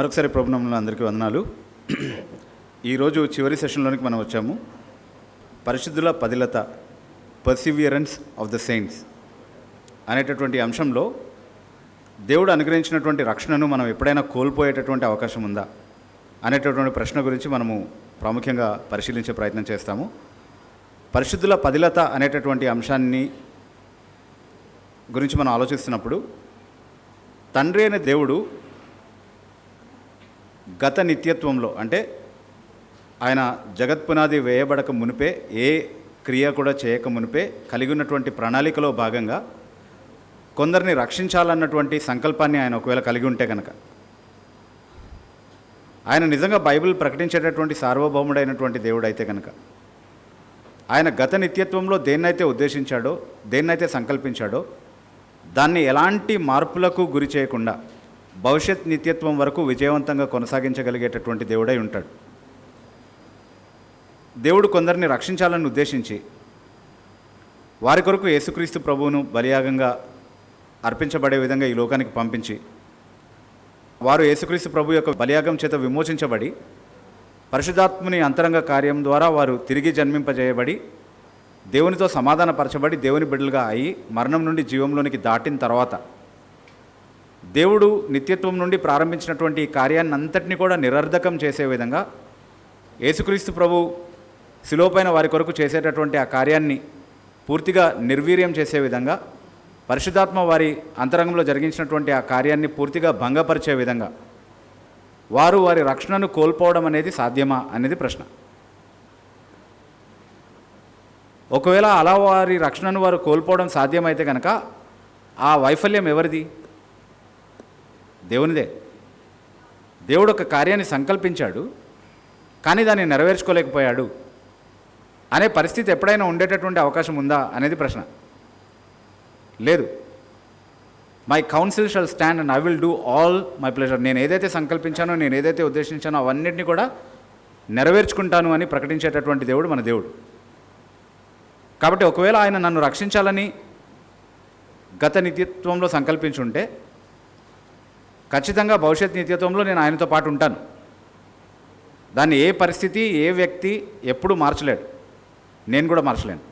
మరొకసారి ప్రభునామంలో అందరికీ వందనాలు. ఈరోజు చివరి సెషన్లోనికి మనం వచ్చాము. పరిశుద్ధుల పదిలత, పర్సివియరెన్స్ ఆఫ్ ద సెయింట్స్ అనేటటువంటి అంశంలో దేవుడు అనుగ్రహించినటువంటి రక్షణను మనం ఎప్పుడైనా కోల్పోయేటటువంటి అవకాశం ఉందా అనేటటువంటి ప్రశ్న గురించి మనము ప్రాముఖ్యంగా పరిశీలించే ప్రయత్నం చేస్తాము. పరిశుద్ధుల పదిలత అనేటటువంటి అంశాన్ని గురించి మనం ఆలోచిస్తున్నప్పుడు తండ్రి అయిన దేవుడు గత నిత్యత్వంలో, అంటే ఆయన జగత్పునాది వేయబడక మునిపే, ఏ క్రియ కూడా చేయక మునిపే కలిగి ఉన్నటువంటి ప్రణాళికలో భాగంగా కొందరిని రక్షించాలన్నటువంటి సంకల్పాన్ని ఆయన ఒకవేళ కలిగి ఉంటే కనుక, ఆయన నిజంగా బైబిల్ ప్రకటించేటటువంటి సార్వభౌముడైనటువంటి దేవుడు అయితే కనుక, ఆయన గత నిత్యత్వంలో దేన్నైతే ఉద్దేశించాడో, దేన్నైతే సంకల్పించాడో దాన్ని ఎలాంటి మార్పులకు గురి చేయకుండా భవిష్యత్ నిత్యత్వం వరకు విజయవంతంగా కొనసాగించగలిగేటటువంటి దేవుడై ఉంటాడు. దేవుడు కొందరిని రక్షించాలని ఉద్దేశించి వారి కొరకు యేసుక్రీస్తు ప్రభువును బలియాగంగా అర్పించబడే విధంగా ఈ లోకానికి పంపించి, వారు యేసుక్రీస్తు ప్రభు యొక్క బలియాగం చేత విమోచించబడి పరిశుద్ధాత్ముని అంతరంగ కార్యం ద్వారా వారు తిరిగి జన్మింపజేయబడి దేవునితో సమాధానపరచబడి దేవుని బిడ్డలుగా అయి మరణం నుండి జీవంలోనికి దాటిన తర్వాత దేవుడు నిత్యత్వం నుండి ప్రారంభించినటువంటి ఈ కార్యాన్ని అంతటినీ కూడా నిరర్ధకం చేసే విధంగా యేసుక్రీస్తు ప్రభు శిలువపైన వారి కొరకు చేసేటటువంటి ఆ కార్యాన్ని పూర్తిగా నిర్వీర్యం చేసే విధంగా, పరిశుద్ధాత్మ వారి అంతరంగంలో జరిగించినటువంటి ఆ కార్యాన్ని పూర్తిగా భంగపరిచే విధంగా వారు వారి రక్షణను కోల్పోవడం అనేది సాధ్యమా అనేది ప్రశ్న. ఒకవేళ అలా వారి రక్షణను వారు కోల్పోవడం సాధ్యమైతే కనుక ఆ వైఫల్యం ఎవరిది? దేవునిదే. దేవుడు ఒక కార్యాన్ని సంకల్పించాడు, కానీ దాన్ని నెరవేర్చుకోలేకపోయాడు అనే పరిస్థితి ఎప్పుడైనా ఉండేటటువంటి అవకాశం ఉందా అనేది ప్రశ్న. లేదు. My council shall stand and I will do all my pleasure. నేను ఏదైతే సంకల్పించానో, నేను ఏదైతే ఉద్దేశించానో అవన్నిటిని కూడా నెరవేర్చుకుంటాను అని ప్రకటించేటటువంటి దేవుడు మన దేవుడు. కాబట్టి ఒకవేళ ఆయన నన్ను రక్షించాలని గత నిత్యత్వంలో సంకల్పించుంటే ఖచ్చితంగా భవిష్యత్ నిత్యత్వంలో నేను ఆయనతో పాటు ఉంటాను. దాన్ని ఏ పరిస్థితి, ఏ వ్యక్తి ఎప్పుడూ మార్చలేడు. నేను కూడా మార్చలేను.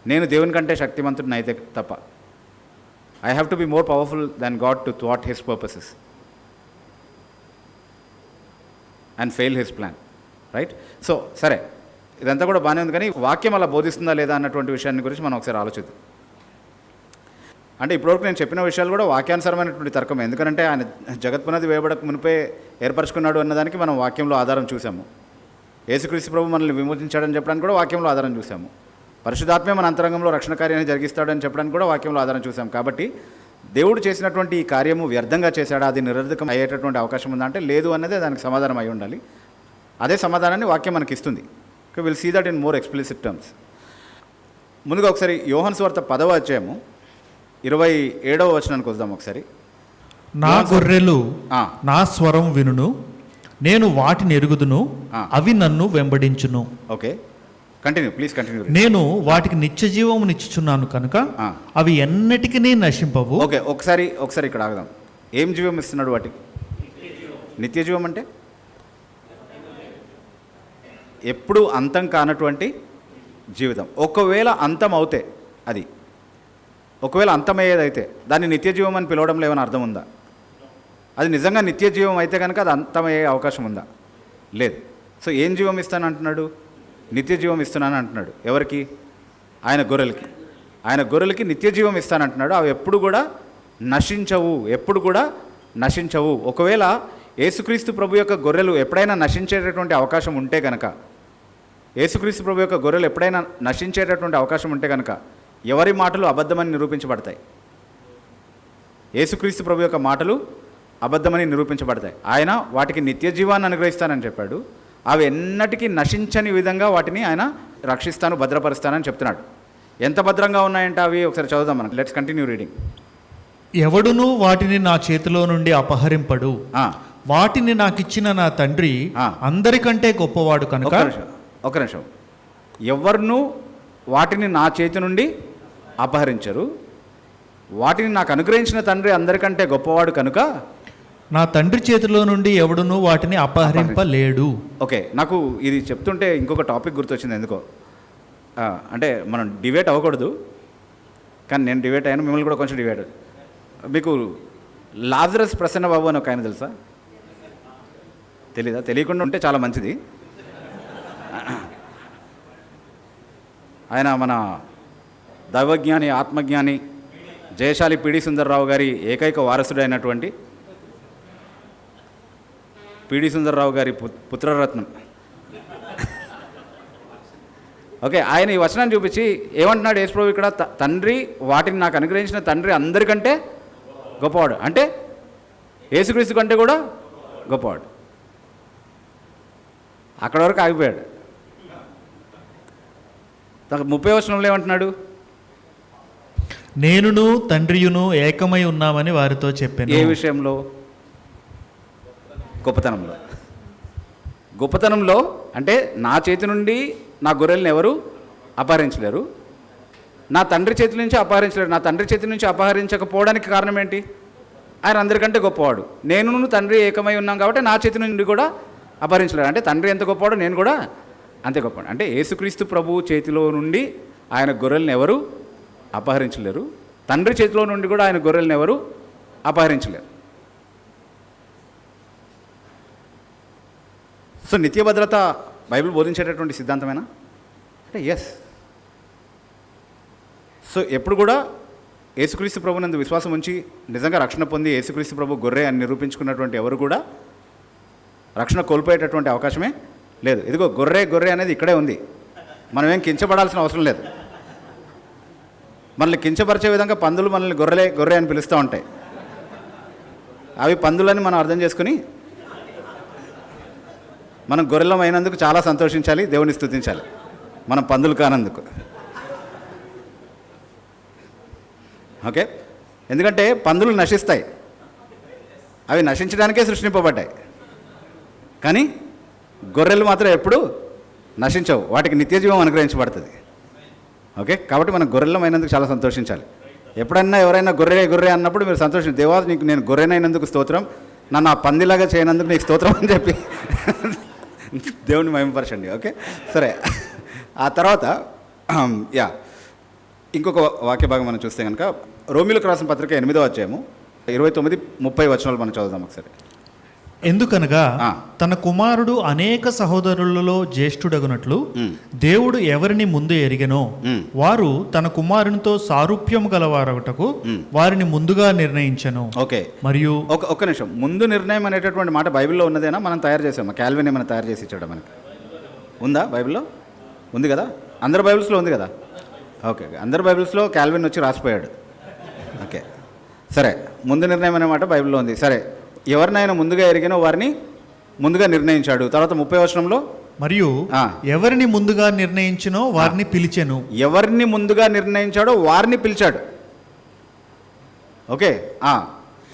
నేను దేవుని కంటే శక్తివంతుడిని అయితే తప్ప. I have to be more powerful than God to థ్వాట్ his purposes and fail his plan. Right? So సరే, ఇదంతా కూడా బాగానే ఉంది, కానీ వాక్యం అలా బోధిస్తుందా లేదా అన్నటువంటి విషయాన్ని గురించి మనం ఒకసారి ఆలోచిద్దాం. అంటే ఇప్పటివరకు నేను చెప్పిన విషయాలు కూడా వాక్యానుసారమైనటువంటి తర్కం. ఎందుకంటే ఆయన జగత్పునాది వేయబడక మునిపే ఏర్పరచుకున్నాడు అన్నదానికి మనం వాక్యంలో ఆధారం చూసాము. యేసుక్రీస్తు ప్రభు మనల్ని విమోచించాడని చెప్పడానికి కూడా వాక్యంలో ఆధారం చూసాము. పరిశుద్ధాత్మే మన అంతరంగంలో రక్షణ కార్యాన్ని జరిగిస్తాడని చెప్పడానికి కూడా వాక్యంలో ఆధారం చూసాం. కాబట్టి దేవుడు చేసినటువంటి ఈ కార్యము వ్యర్థంగా చేశాడా, అది నిరర్ధకం అయ్యేటటువంటి అవకాశం ఉందా అంటే లేదు అన్నదే దానికి సమాధానం అయి ఉండాలి. అదే సమాధానాన్ని వాక్యం మనకి ఇస్తుంది. Will see that in more explicit terms. ముందుగా ఒకసారి యోహాను సువార్త 10వ అధ్యాయము 27వ వచనానికి వద్దాం ఒకసారి. నా గొర్రెలు నా స్వరం వినును, నేను వాటిని ఎరుగుదును, అవి నన్ను వెంబడించును. Okay, continue please, continue. నేను వాటికి నిత్య జీవమునిచ్చుచున్నాను కనుక అవి ఎన్నటికీ నశింపవు. ఓకే, ఒకసారి ఇక్కడ ఆగదాం. ఏం జీవం ఇస్తున్నాడు వాటికి? నిత్య జీవం అంటే ఎప్పుడు అంతం కానటువంటి జీవితం. ఒకవేళ అంతం అవుతే, అది ఒకవేళ అంతమయ్యేదైతే దాన్ని నిత్య జీవం అని పిలవడంలో ఏమైనా అర్థం ఉందా? అది నిజంగా నిత్య జీవం అయితే కనుక అది అంతమయ్యే అవకాశం ఉందా? లేదు. సో ఏం జీవం ఇస్తానంటున్నాడు? నిత్య జీవం ఇస్తున్నాను అంటున్నాడు. ఎవరికి? ఆయన గొర్రెలకి. ఆయన గొర్రెలకి నిత్య జీవం ఇస్తానంటున్నాడు. అవి ఎప్పుడు కూడా నశించవు, ఎప్పుడు కూడా నశించవు. ఒకవేళ యేసుక్రీస్తు ప్రభు యొక్క గొర్రెలు ఎప్పుడైనా నశించేటటువంటి అవకాశం ఉంటే కనుక, యేసుక్రీస్తు ప్రభు యొక్క గొర్రెలు ఎప్పుడైనా నశించేటటువంటి అవకాశం ఉంటే కనుక ఎవరి మాటలు అబద్ధమని నిరూపించబడతాయి? యేసుక్రీస్తు ప్రభు యొక్క మాటలు అబద్ధమని నిరూపించబడతాయి. ఆయన వాటికి నిత్య జీవాన్ని అనుగ్రహిస్తానని చెప్పాడు. అవి ఎన్నటికీ నశించని విధంగా వాటిని ఆయన రక్షిస్తాను, భద్రపరుస్తానని చెప్తున్నాడు. ఎంత భద్రంగా ఉన్నాయంటే అవి ఒకసారి చదువుదాం మనం. Let's continue reading. ఎవడునూ వాటిని నా చేతిలో నుండి అపహరింపడు. వాటిని నాకిచ్చిన నా తండ్రి అందరికంటే గొప్పవాడు కనుక. ఒక నిమిషం. ఎవరినూ వాటిని నా చేతి నుండి అపహరించరు, వాటిని నాకు అనుగ్రహించిన తండ్రి అందరికంటే గొప్పవాడు కనుక నా తండ్రి చేతిలో నుండి ఎవడునూ వాటిని అపహరింపలేడు. ఓకే, నాకు ఇది చెప్తుంటే ఇంకొక టాపిక్ గుర్తొచ్చింది ఎందుకో. అంటే మనం డిబేట్ అవ్వకూడదు, కానీ నేను డిబేట్ అయ్యాను, మిమ్మల్ని కూడా కొంచెం డిబేట్. మీకు లాజరస్ ప్రసన్న బాబు అని ఒక ఆయన తెలుసా? తెలీదా? తెలియకుండా ఉంటే చాలా మంచిది. ఆయన మన దైవజ్ఞాని, ఆత్మజ్ఞాని, జయశాలి పిడి సుందర్రావు గారి ఏకైక వారసుడైనటువంటి పిడి సుందర్రావు గారి పుత్రరత్నం. ఓకే, ఆయన ఈ వచనాన్ని చూపించి ఏమంటున్నాడు యేసుప్రభు ఇక్కడ? తండ్రి వాటిని నాకు అనుగ్రహించిన తండ్రి అందరికంటే గొప్పవాడు, అంటే యేసుక్రీస్తు కంటే కూడా గొప్పవాడు. అక్కడ వరకు ఆగిపోయాడు. 30వ వచనంలో ఏమంటున్నాడు? నేనును తండ్రియును ఏకమై ఉన్నామని వారితో చెప్పాను. ఏ విషయంలో? గొప్పతనంలో. గొప్పతనంలో అంటే నా చేతి నుండి నా గొర్రెలను ఎవరు అపహరించలేరు, నా తండ్రి చేతి నుంచి అపహరించలేరు. నా తండ్రి చేతి నుంచి అపహరించకపోవడానికి కారణం ఏంటి? ఆయన అందరికంటే గొప్పవాడు. నేను తండ్రి ఏకమై ఉన్నాం కాబట్టి నా చేతి నుండి కూడా అపహరించలేరు. అంటే తండ్రి ఎంత గొప్పవాడో నేను కూడా అంతే గొప్పవాడు. అంటే యేసుక్రీస్తు ప్రభువు చేతిలో నుండి ఆయన గొర్రెలను ఎవరు అపహరించలేరు, తండ్రి చేతిలో నుండి కూడా ఆయన గొర్రెలను ఎవరు అపహరించలేరు. సో నిత్య భద్రత బైబిల్ బోధించేటటువంటి సిద్ధాంతమేనా అంటే ఎస్. సో ఎప్పుడు కూడా యేసుక్రీస్తు ప్రభు నందు విశ్వాసం ఉంచి నిజంగా రక్షణ పొంది యేసుక్రీస్తు ప్రభు గొర్రె అని నిరూపించుకున్నటువంటి ఎవరు కూడా రక్షణ కోల్పోయేటటువంటి అవకాశమే లేదు. ఇదిగో గొర్రె గొర్రె అనేది ఇక్కడే ఉంది, మనమేం కించబడాల్సిన అవసరం లేదు. మనల్ని కించపరిచే విధంగా పందులు మనల్ని గొర్రె గొర్రె అని పిలుస్తూ ఉంటాయి. అవి పందులని మనం అర్థం చేసుకుని మనం గొర్రెలం అయినందుకు చాలా సంతోషించాలి, దేవుని స్తుతించాలి, మనం పందులు కానందుకు. ఓకే, ఎందుకంటే పందులు నశిస్తాయి, అవి నశించడానికే సృష్టింపబడ్డాయి. కానీ గొర్రెలు మాత్రం ఎప్పుడు నశించవు, వాటికి నిత్యజీవం అనుగ్రహించబడుతుంది. ఓకే, కాబట్టి మనం గొర్రెలం అయినందుకు చాలా సంతోషించాలి. ఎప్పుడైనా ఎవరైనా గొర్రె గొర్రె అన్నప్పుడు మీరు సంతోషించి, దేవా నీకు నేను గొర్రెనైనందుకు స్తోత్రం, నన్ను ఆ పందిలాగా చేయనందుకు నీకు స్తోత్రం అని చెప్పి దేవుని మహిమపరచండి. ఓకే, సరే. ఆ తర్వాత ఇంకొక వాక్య భాగం మనం చూస్తే కనుక రోమిలకు రాసిన పత్రిక 8వ అధ్యాయము 29-30 వచనాలు మనం చదువుదాం ఒకసారి. ఎందుకనగా తన కుమారుడు అనేక సహోదరులలో జ్యేష్ఠుడగునట్లు దేవుడు ఎవరిని ముందు ఎరిగెనో వారు తన కుమారునితో సారూప్యము గలవారొకటకు వారిని ముందుగా నిర్ణయించెను. ఓకే, మరియు ఒక్క నిమిషం, ముందు నిర్ణయం అనేటటువంటి మాట బైబిల్లో ఉన్నదేనా? మనం తయారు చేసామా? క్యాల్విన్ ఏమైనా తయారు చేసి ఇచ్చాడా మనకి? ఉందా? బైబిల్లో ఉంది కదా, అందరు బైబిల్స్లో ఉంది కదా. ఓకే, అందరు బైబిల్స్లో క్యాల్విన్ వచ్చి రాసిపోయాడు. ఓకే, సరే, ముందు నిర్ణయం అనే మాట బైబిల్లో ఉంది. సరే, ఎవరినైనా ముందుగా ఎరిగినో వారిని ముందుగా నిర్ణయించాడు. తర్వాత 30వ వచనంలో మరియు ఎవరిని ముందుగా నిర్ణయించినో వారిని పిలిచెను. ఎవరిని ముందుగా నిర్ణయించాడో వారిని పిలిచాడు. ఓకే,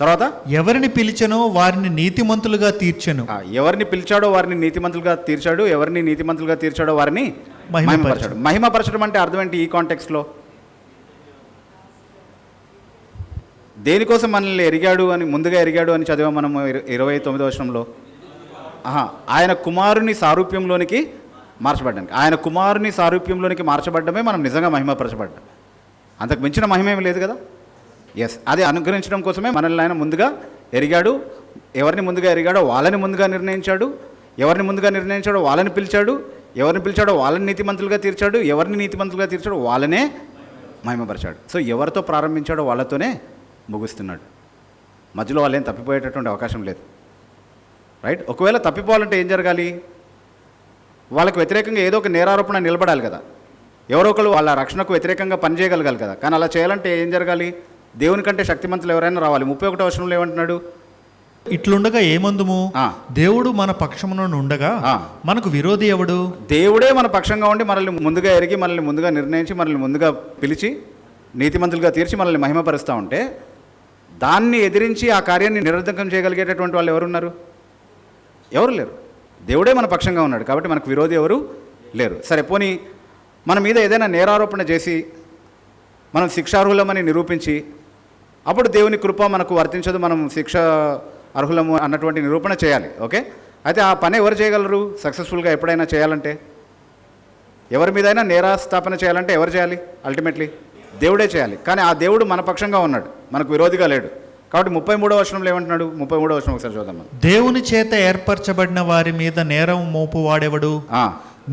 తర్వాత ఎవరిని పిలిచెనో వారిని నీతిమంతులుగా తీర్చెను. ఎవరిని పిలిచాడో వారిని నీతిమంతులుగా తీర్చాడు, ఎవరిని నీతిమంతులుగా తీర్చాడో వారిని మహిమపరచాడు. మహిమపరచడం అంటే అర్థం ఏంటి ఈ కాంటెక్స్ట్లో? దేనికోసం మనల్ని ఎరిగాడు అని, ముందుగా ఎరిగాడు అని చదివాం మనము 29వ వచనంలో. ఆయన కుమారుని సారూప్యంలోనికి మార్చబడ్డానికి. ఆయన కుమారుని సారూప్యంలోనికి మార్చబడ్డమే మనం నిజంగా మహిమపరచబడ్డాం. అంతకు మించిన మహిమ ఏమి లేదు కదా. ఎస్, అది అనుగ్రహించడం కోసమే మనల్ని ఆయన ముందుగా ఎరిగాడు. ఎవరిని ముందుగా ఎరిగాడో వాళ్ళని ముందుగా నిర్ణయించాడు, ఎవరిని ముందుగా నిర్ణయించాడో వాళ్ళని పిలిచాడు, ఎవరిని పిలిచాడో వాళ్ళని నీతిమంతులుగా తీర్చాడు, ఎవరిని నీతిమంతులుగా తీర్చాడో వాళ్ళనే మహిమపరిచాడు. సో ఎవరితో ప్రారంభించాడో వాళ్ళతోనే ముగుస్తున్నాడు. మధ్యలో వాళ్ళు ఏం తప్పిపోయేటటువంటి అవకాశం లేదు. రైట్? ఒకవేళ తప్పిపోవాలంటే ఏం జరగాలి? వాళ్ళకు వ్యతిరేకంగా ఏదో ఒక నేరారోపణ నిలబడాలి కదా. ఎవరో ఒకరు వాళ్ళ రక్షణకు వ్యతిరేకంగా పనిచేయగలగాలి కదా. కానీ అలా చేయాలంటే ఏం జరగాలి? దేవుని కంటే శక్తిమంతులు ఎవరైనా రావాలి. 31వ వచనంలో ఏమంటున్నాడు? ఇట్లుండగా ఏమందుము? దేవుడు మన పక్షమున ఉండగా మనకు విరోధి ఎవడు? దేవుడే మన పక్షంగా ఉండి మనల్ని ముందుగా ఎరిగి, మనల్ని ముందుగా నిర్ణయించి, మనల్ని ముందుగా పిలిచి, నీతిమంతులుగా తీర్చి మనల్ని మహిమపరుస్తూ ఉంటే దాన్ని ఎదిరించి ఆ కార్యాన్ని నిరర్ధకం చేయగలిగేటటువంటి వాళ్ళు ఎవరున్నారు? ఎవరు లేరు. దేవుడే మన పక్షంగా ఉన్నాడు కాబట్టి మనకు విరోధి ఎవరు లేరు. సరే, పోనీ మన మీద ఏదైనా నేరారోపణ చేసి మనం శిక్షార్హులమని నిరూపించి అప్పుడు దేవుని కృప మనకు వర్తించదు, మనం శిక్ష అర్హులము అన్నటువంటి నిరూపణ చేయాలి. ఓకే, అయితే ఆ పని ఎవరు చేయగలరు సక్సెస్ఫుల్గా ఎప్పుడైనా చేయాలంటే? ఎవరి మీదైనా నేరాస్థాపన చేయాలంటే ఎవరు చేయాలి? అల్టిమేట్లీ దేవుడే చేయాలి. కానీ ఆ దేవుడు మన పక్షంగా ఉన్నాడు, మనకు విరోధిగా లేడు. కాబట్టి 33వ వచనంలో ఏమంటున్నాడు? 33వ వచనం ఒకసారి చూద్దాం మనం. దేవుని చేత ఏర్పరచబడిన వారి మీద నేరం మోపువాడెవడు?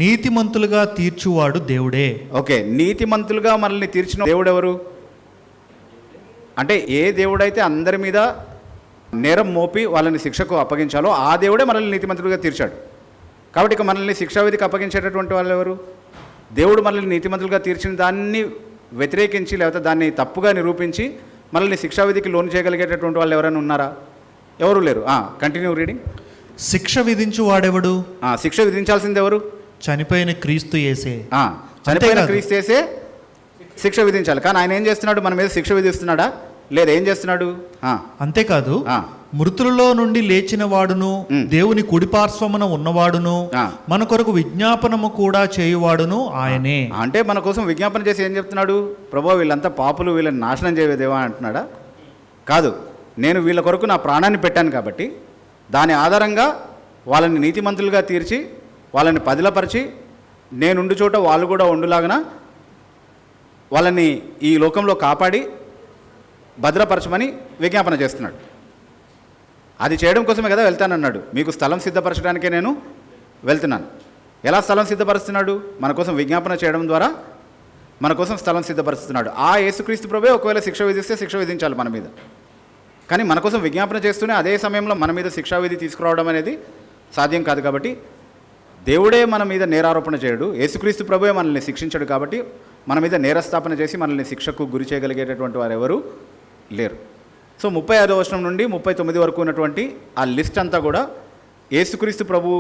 నీతిమంతులుగా తీర్చువాడు దేవుడే. ఓకే, నీతిమంతులుగా మనల్ని తీర్చిన దేవుడు ఎవరు? అంటే ఏ దేవుడైతే అందరి మీద నేరం మోపి వాళ్ళని శిక్షకు అప్పగించాలో ఆ దేవుడే మనల్ని నీతిమంతులుగా తీర్చాడు. కాబట్టి ఇక మనల్ని శిక్షావిధికి అప్పగించేటటువంటి వాళ్ళు ఎవరు? దేవుడు మనల్ని నీతిమంతులుగా తీర్చిన దాన్ని వ్యతిరేకించి లేకపోతే దాన్ని తప్పుగా నిరూపించి మనల్ని శిక్షావిధికి లోను చేయగలిగేటటువంటి వాళ్ళు ఎవరైనా ఉన్నారా? ఎవరు లేరు. Continue reading. శిక్ష విధించు వాడెవడు? శిక్ష విధించాల్సింది ఎవరు? చనిపోయిన క్రీస్తు యేసే. చనిపోయిన క్రీస్తు యేసే శిక్ష విధించాలి. కానీ ఆయన ఏం చేస్తున్నాడు? మన మీద శిక్ష విధిస్తున్నాడా? లేదు, ఏం చేస్తున్నాడు? అంతేకాదు, మృతులలో నుండి లేచిన వాడును దేవుని కుడిపార్శ్వమున ఉన్నవాడును మన కొరకు విజ్ఞాపనము కూడా చేయువాడును ఆయనే. అంటే మన కోసం విజ్ఞాపన చేసి ఏం చెప్తున్నాడు? ప్రభువా, వీళ్ళంతా పాపులు, వీళ్ళని నాశనం చేయదేవా అంటున్నాడా? కాదు, నేను వీళ్ళ కొరకు నా ప్రాణాన్ని పెట్టాను కాబట్టి దాని ఆధారంగా వాళ్ళని నీతిమంతులుగా తీర్చి వాళ్ళని పదిలపరిచి నేనుండు చోట వాళ్ళు కూడా ఉండులాగన వాళ్ళని ఈ లోకంలో కాపాడి భద్రపరచమని విజ్ఞాపన చేస్తున్నాడు. అది చేయడం కోసమే కదా వెళ్తానన్నాడు. మీకు స్థలం సిద్ధపరచడానికే నేను వెళ్తున్నాను. ఎలా స్థలం సిద్ధపరుస్తున్నాడు? మన కోసం విజ్ఞాపన చేయడం ద్వారా మన కోసం స్థలం సిద్ధపరుస్తున్నాడు. ఆ యేసుక్రీస్తు ప్రభువే ఒకవేళ శిక్ష విధిస్తే శిక్ష విధించాలి మన మీద. కానీ మన కోసం విజ్ఞాపన చేస్తూనే అదే సమయంలో మన మీద శిక్షావిధి తీసుకురావడం అనేది సాధ్యం కాదు. కాబట్టి దేవుడే మన మీద నేరారోపణ చేయడు, యేసుక్రీస్తు ప్రభువే మనల్ని శిక్షించడు. కాబట్టి మన మీద నేరస్థాపన చేసి మనల్ని శిక్షకు గురి చేయగలిగేటటువంటి వారు ఎవరు లేరు. సో 35వ వచనం నుండి 39 వరకు ఉన్నటువంటి ఆ లిస్ట్ అంతా కూడా యేసుక్రీస్తు ప్రభు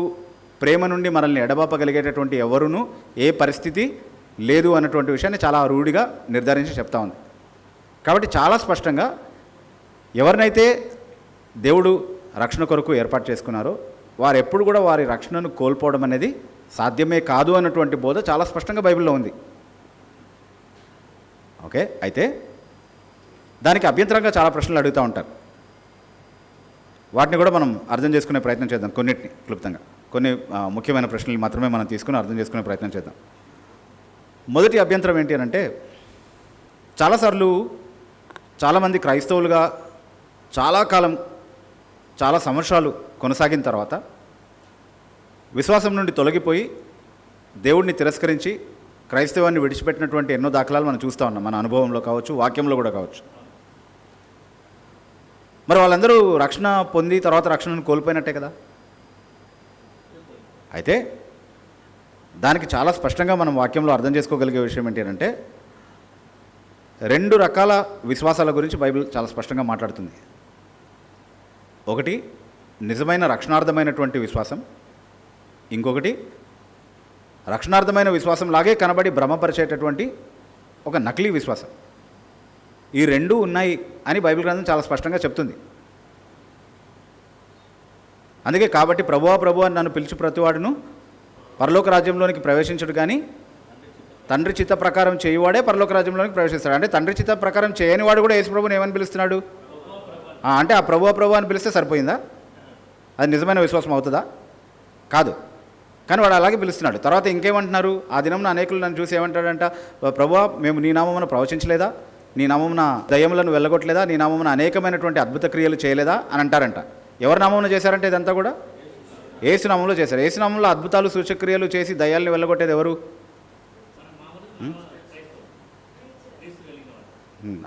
ప్రేమ నుండి మనల్ని ఎడబాపగలిగేటటువంటి ఎవరును ఏ పరిస్థితి లేదు అన్నటువంటి విషయాన్ని చాలా రూఢిగా నిర్ధారించి చెప్తా ఉంది. కాబట్టి చాలా స్పష్టంగా ఎవరినైతే దేవుడు రక్షణ కొరకు ఏర్పాటు చేసుకున్నారో వారు ఎప్పుడు కూడా వారి రక్షణను కోల్పోవడం అనేది సాధ్యమే కాదు అన్నటువంటి బోధ చాలా స్పష్టంగా బైబిల్లో ఉంది. ఓకే, అయితే దానికి అభ్యంతరంగా చాలా ప్రశ్నలు అడుగుతూ ఉంటారు. వాటిని కూడా మనం అర్థం చేసుకునే ప్రయత్నం చేద్దాం. కొన్నిటిని క్లుప్తంగా, కొన్ని ముఖ్యమైన ప్రశ్నలు మాత్రమే మనం తీసుకుని అర్థం చేసుకునే ప్రయత్నం చేద్దాం. మొదటి అభ్యంతరం ఏంటి అని అంటే, చాలాసార్లు చాలామంది క్రైస్తవులుగా చాలా కాలం, చాలా సంవత్సరాలు కొనసాగిన తర్వాత విశ్వాసం నుండి తొలగిపోయి దేవుడిని తిరస్కరించి క్రైస్తవాన్ని విడిచిపెట్టినటువంటి ఎన్నో దాఖలాలు మనం చూస్తూ ఉన్నాం. మన అనుభవంలో కావచ్చు, వాక్యంలో కూడా కావచ్చు. మరి వాళ్ళందరూ రక్షణ పొంది తర్వాత రక్షణను కోల్పోయినట్టే కదా. అయితే దానికి చాలా స్పష్టంగా మనం వాక్యంలో అర్థం చేసుకోగలిగే విషయం ఏంటి అంటే, రెండు రకాల విశ్వాసాల గురించి బైబిల్ చాలా స్పష్టంగా మాట్లాడుతుంది. ఒకటి నిజమైన రక్షణార్థమైనటువంటి విశ్వాసం, ఇంకొకటి రక్షణార్థమైన విశ్వాసం లాగే కనబడి భ్రమపరిచేటటువంటి ఒక నకిలీ విశ్వాసం. ఈ రెండు ఉన్నాయి అని బైబిల్ గ్రంథం చాలా స్పష్టంగా చెప్తుంది. అందుకే కాబట్టి ప్రభువా ప్రభువా అని నన్ను పిలిచి ప్రతివాడును పరలోక రాజ్యంలోనికి ప్రవేశించడు, కానీ తండ్రి చిత్త ప్రకారం చేయువాడే పరలోక రాజ్యంలోనికి ప్రవేశిస్తాడు. అంటే తండ్రి చిత్త ప్రకారం చేయని వాడు కూడా యేసు ప్రభువుని ఏమని పిలుస్తున్నాడు? అంటే ఆ ప్రభువా ప్రభువా అని పిలిస్తే సరిపోయిందా? అది నిజమైన విశ్వాసం అవుతుందా? కాదు. కానీ వాడు అలాగే పిలుస్తున్నాడు. తర్వాత ఇంకేమంటున్నారు? ఆ దినం అనేకులు నన్ను చూసి ఏమంటాడంట, ప్రభువా మేము నీ నామమున ప్రవచించలేదా, నీ నామమున దయ్యములను వెళ్ళగొట్టలేదా, నీ నామమున అనేకమైనటువంటి అద్భుత క్రియలు చేయలేదా అని అంటారంట. ఎవరి నామమున చేశారంటే ఇదంతా కూడా యేసు నామంలో చేశారు. యేసు నామంలో అద్భుతాలు సూచక్రియలు చేసి దయ్యాలను వెళ్ళగొట్టేది ఎవరు?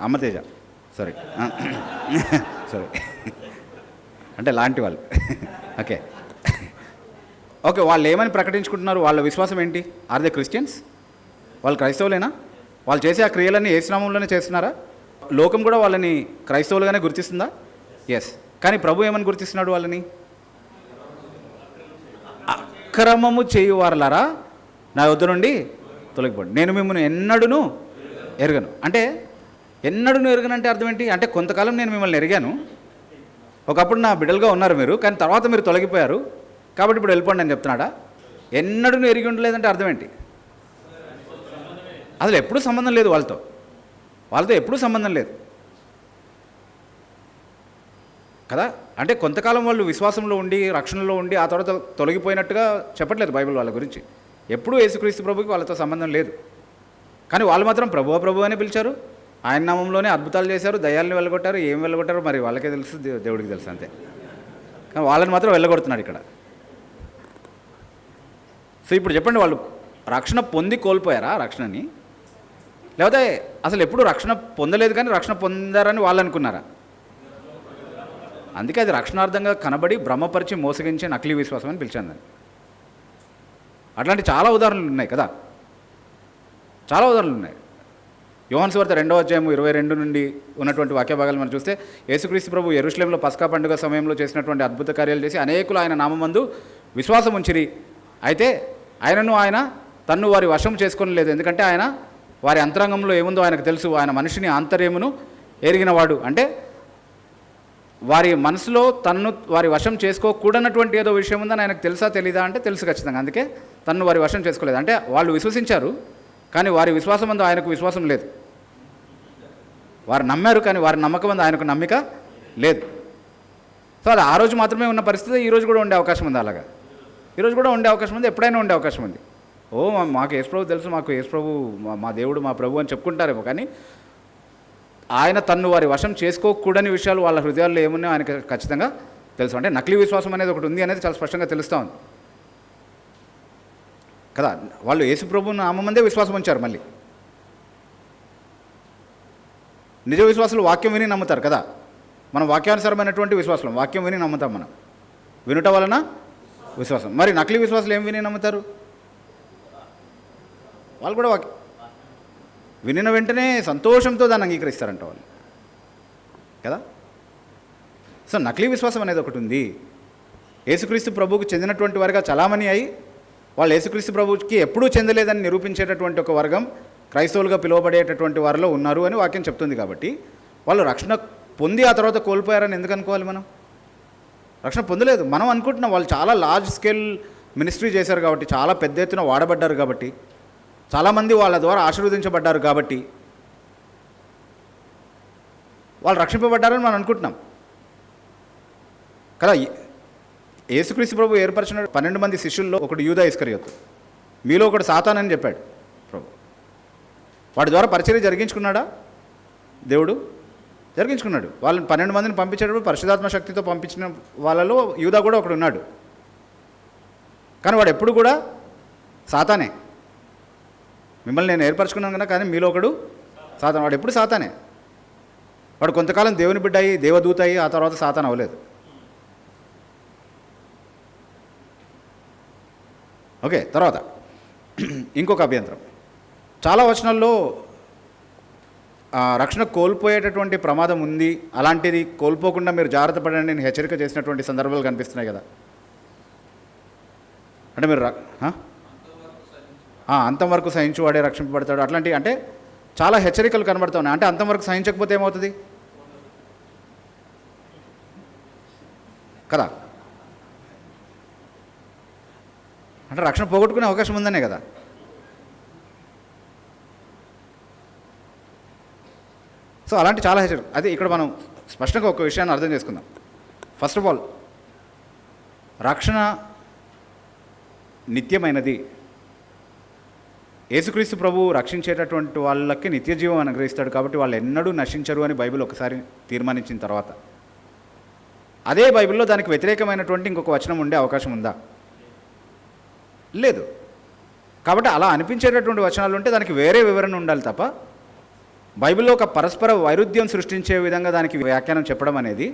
అమ్మతేజ, సారీ సారీ, అంటే లాంటి వాళ్ళు. ఓకే ఓకే, వాళ్ళు ఏమని ప్రకటించుకుంటున్నారు? వాళ్ళ విశ్వాసం ఏంటి? Are they Christians? వాళ్ళు క్రైస్తవులేనా? వాళ్ళు చేసే ఆ క్రియలన్నీ యేసునామంలోనే చేస్తున్నారా? లోకం కూడా వాళ్ళని క్రైస్తవులుగానే గుర్తిస్తుందా? ఎస్. కానీ ప్రభు ఏమని గుర్తిస్తున్నాడు వాళ్ళని? అక్రమము చేయువారలారా నా వద్ద నుండి తొలగిపోండి, నేను మిమ్మల్ని ఎన్నడూను ఎరగను. అంటే ఎన్నడూను ఎరగను అంటే అర్థం ఏంటి? అంటే కొంతకాలం నేను మిమ్మల్ని ఎరిగాను, ఒకప్పుడు నా బిడ్డలుగా ఉన్నారు మీరు, కానీ తర్వాత మీరు తొలగిపోయారు కాబట్టి ఇప్పుడు వెళ్ళిపోండి అని చెప్తున్నాడా? ఎన్నడూను ఎరిగి ఉండలేదంటే అర్థం ఏంటి? అసలు ఎప్పుడూ సంబంధం లేదు వాళ్ళతో ఎప్పుడూ సంబంధం లేదు. కదా. అంటే కొంతకాలం వాళ్ళు విశ్వాసంలో ఉండి రక్షణలో ఉండి ఆ తర్వాత తొలగిపోయినట్టుగా చెప్పట్లేదు బైబిల్ వాళ్ళ గురించి. ఎప్పుడూ యేసుక్రీస్తు ప్రభుకి వాళ్ళతో సంబంధం లేదు. కానీ వాళ్ళు మాత్రం ప్రభువా ప్రభు అని పిలిచారు, ఆయన నామంలోనే అద్భుతాలు చేశారు, దయ్యాలను వెళ్ళగొట్టారు. ఏం వెళ్ళగొట్టారు మరి వాళ్ళకే తెలుసు, దేవుడికి తెలుసు అంతే. కానీ వాళ్ళని మాత్రం వెళ్ళగొడుతున్నాడు ఇక్కడ. సో ఇప్పుడు చెప్పండి, వాళ్ళు రక్షణ పొంది కోల్పోయారా రక్షణని? లేకపోతే అసలు ఎప్పుడు రక్షణ పొందలేదు కానీ రక్షణ పొందారని వాళ్ళు అనుకున్నారా? అందుకే అది రక్షణార్థంగా కనబడి భ్రమపరిచి మోసగించే నకిలీ విశ్వాసం అని పిలిచాను దాన్ని. అట్లాంటి చాలా ఉదాహరణలు ఉన్నాయి కదా, చాలా ఉదాహరణలు ఉన్నాయి. యోహాను సువార్త 2వ అధ్యాయం 22 నుండి ఉన్నటువంటి వాక్య భాగాలు మనం చూస్తే, యేసుక్రీస్తు ప్రభు యెరూషలేములో పస్కా పండుగ సమయంలో చేసినటువంటి అద్భుత కార్యాలు చేసి అనేకులు ఆయన నామమందు విశ్వాసం ఉంచిరి. అయితే ఆయన తన్ను వారి వశం చేసుకోలేదు, ఎందుకంటే ఆయన వారి అంతరంగంలో ఏముందో ఆయనకు తెలుసు, ఆయన మనిషిని ఆంతర్యమును ఎరిగినవాడు. అంటే వారి మనసులో తన్ను వారి వశం చేసుకోకూడనటువంటి ఏదో విషయం ఉందని ఆయనకు తెలుసా తెలీదా అంటే తెలుసు ఖచ్చితంగా. అందుకే తన్ను వారి వశం చేసుకోలేదు. అంటే వాళ్ళు విశ్వసించారు కానీ వారి విశ్వాసం అందు ఆయనకు విశ్వాసం లేదు. వారు నమ్మారు కానీ వారి నమ్మకం అందు ఆయనకు నమ్మిక లేదు. సో అది ఆ రోజు మాత్రమే ఉన్న పరిస్థితి, ఈరోజు కూడా ఉండే అవకాశం ఉంది. అలాగా ఈరోజు కూడా ఉండే అవకాశం ఉంది, ఎప్పుడైనా ఉండే అవకాశం ఉంది. మాకు యేసుప్రభు తెలుసు, మాకు యేసుప్రభు మా దేవుడు మా ప్రభు అని చెప్పుకుంటారేమో, కానీ ఆయన తన్ను వారి వశం చేసుకోకూడని విషయాలు వాళ్ళ హృదయాల్లో ఏమున్నాయో ఆయనకు ఖచ్చితంగా తెలుసు. అంటే నకిలీ విశ్వాసం అనేది ఒకటి ఉంది అనేది చాలా స్పష్టంగా తెలుస్తూ ఉంది కదా. వాళ్ళు యేసుప్రభు నామమందే విశ్వాసం ఉంచారు. మళ్ళీ నిజ విశ్వాసులు వాక్యం విని నమ్ముతారు కదా. మనం వాక్యానుసారమైనటువంటి విశ్వాసం, వాక్యం విని నమ్ముతాం. మనం వినుట వలన విశ్వాసం. మరి నకిలీ విశ్వాసులు ఏం విని నమ్ముతారు? వాళ్ళు కూడా వినిన వెంటనే సంతోషంతో దాన్ని అంగీకరిస్తారంట వాళ్ళు కదా. సో నకిలీ విశ్వాసం అనేది ఒకటి ఉంది. యేసుక్రీస్తు ప్రభువుకు చెందినటువంటి వారిగా చలామణి అయి వాళ్ళు యేసుక్రీస్తు ప్రభువుకి ఎప్పుడూ చెందలేదని నిరూపించేటటువంటి ఒక వర్గం క్రైస్తవులుగా పిలువబడేటటువంటి వారిలో ఉన్నారు అని వాక్యం చెప్తుంది. కాబట్టి వాళ్ళు రక్షణ పొంది ఆ తర్వాత కోల్పోయారని ఎందుకు అనుకోవాలి? మనం రక్షణ పొందలేదు మనం అనుకుంటున్నాం. వాళ్ళు చాలా లార్జ్ స్కేల్ మినిస్ట్రీ చేశారు కాబట్టి, చాలా పెద్ద ఎత్తున వాడబడ్డారు కాబట్టి, చాలామంది వాళ్ళ ద్వారా ఆశీర్వదించబడ్డారు కాబట్టి వాళ్ళు రక్షింపబడ్డారని మనం అనుకుంటున్నాం కదా. యేసుక్రీస్తు ప్రభు ఏర్పరిచిన 12 మంది శిష్యుల్లో ఒకడు యూదా ఇస్కరియోతు, మీలో ఒకడు సాతాన్ అని చెప్పాడు ప్రభు. వాడి ద్వారా పరిచర్య జరిగించుకున్నాడా దేవుడు? జరిగించుకున్నాడు. వాళ్ళని 12 మందిని పంపించేటప్పుడు పరిశుద్ధాత్మ శక్తితో పంపించిన వాళ్ళలో యూదా కూడా ఒకడు ఉన్నాడు. కానీ వాడు ఎప్పుడు కూడా సాతానే. మిమ్మల్ని నేను ఏర్పరచుకున్నాను కన్నా, కానీ మీలో ఒకడు సాతాను. వాడు ఎప్పుడు సాతానే. వాడు కొంతకాలం దేవుని బిడ్డ అయ్యి దేవదూత అయ్యి ఆ తర్వాత సాతాను అవ్వలేదు. ఓకే, తర్వాత ఇంకొక అభ్యంతరం. చాలా వచనాల్లో రక్షణ కోల్పోయేటటువంటి ప్రమాదం ఉంది, అలాంటిది కోల్పోకుండా మీరు జాగ్రత్త పడండి నేను హెచ్చరిక చేసినటువంటి సందర్భాలు కనిపిస్తున్నాయి కదా. అంటే మీరు అంతవరకు సహించువాడే రక్షింపబడతాడు అట్లాంటివి, అంటే చాలా హెచ్చరికలు కనబడుతూ ఉన్నాయి. అంటే అంతవరకు సహించకపోతే ఏమవుతుంది కదా. అంటే రక్షణ పోగొట్టుకునే అవకాశం ఉందనే కదా. సో అలాంటి చాలా హెచ్చరిక. అది ఇక్కడ మనం స్పష్టంగా ఒక విషయాన్ని అర్థం చేసుకుందాం. ఫస్ట్ ఆఫ్ ఆల్, రక్షణ నిత్యమైనది. యేసుక్రీస్తు ప్రభువు రక్షించేటటువంటి వాళ్ళకి నిత్య జీవం అనుగ్రహిస్తాడు కాబట్టి వాళ్ళు ఎన్నడూ నశించరు అని బైబిల్ ఒకసారి తీర్మానించిన తర్వాత, అదే బైబిల్లో దానికి వ్యతిరేకమైనటువంటి ఇంకొక వచనం ఉండే అవకాశం ఉందా? లేదు. కాబట్టి అలా అనిపించేటటువంటి వచనాలు ఉంటే దానికి వేరే వివరణ ఉండాలి తప్ప, బైబిల్లో ఒక పరస్పర వైరుధ్యం సృష్టించే విధంగా దానికి వ్యాఖ్యానం చెప్పడం అనేది,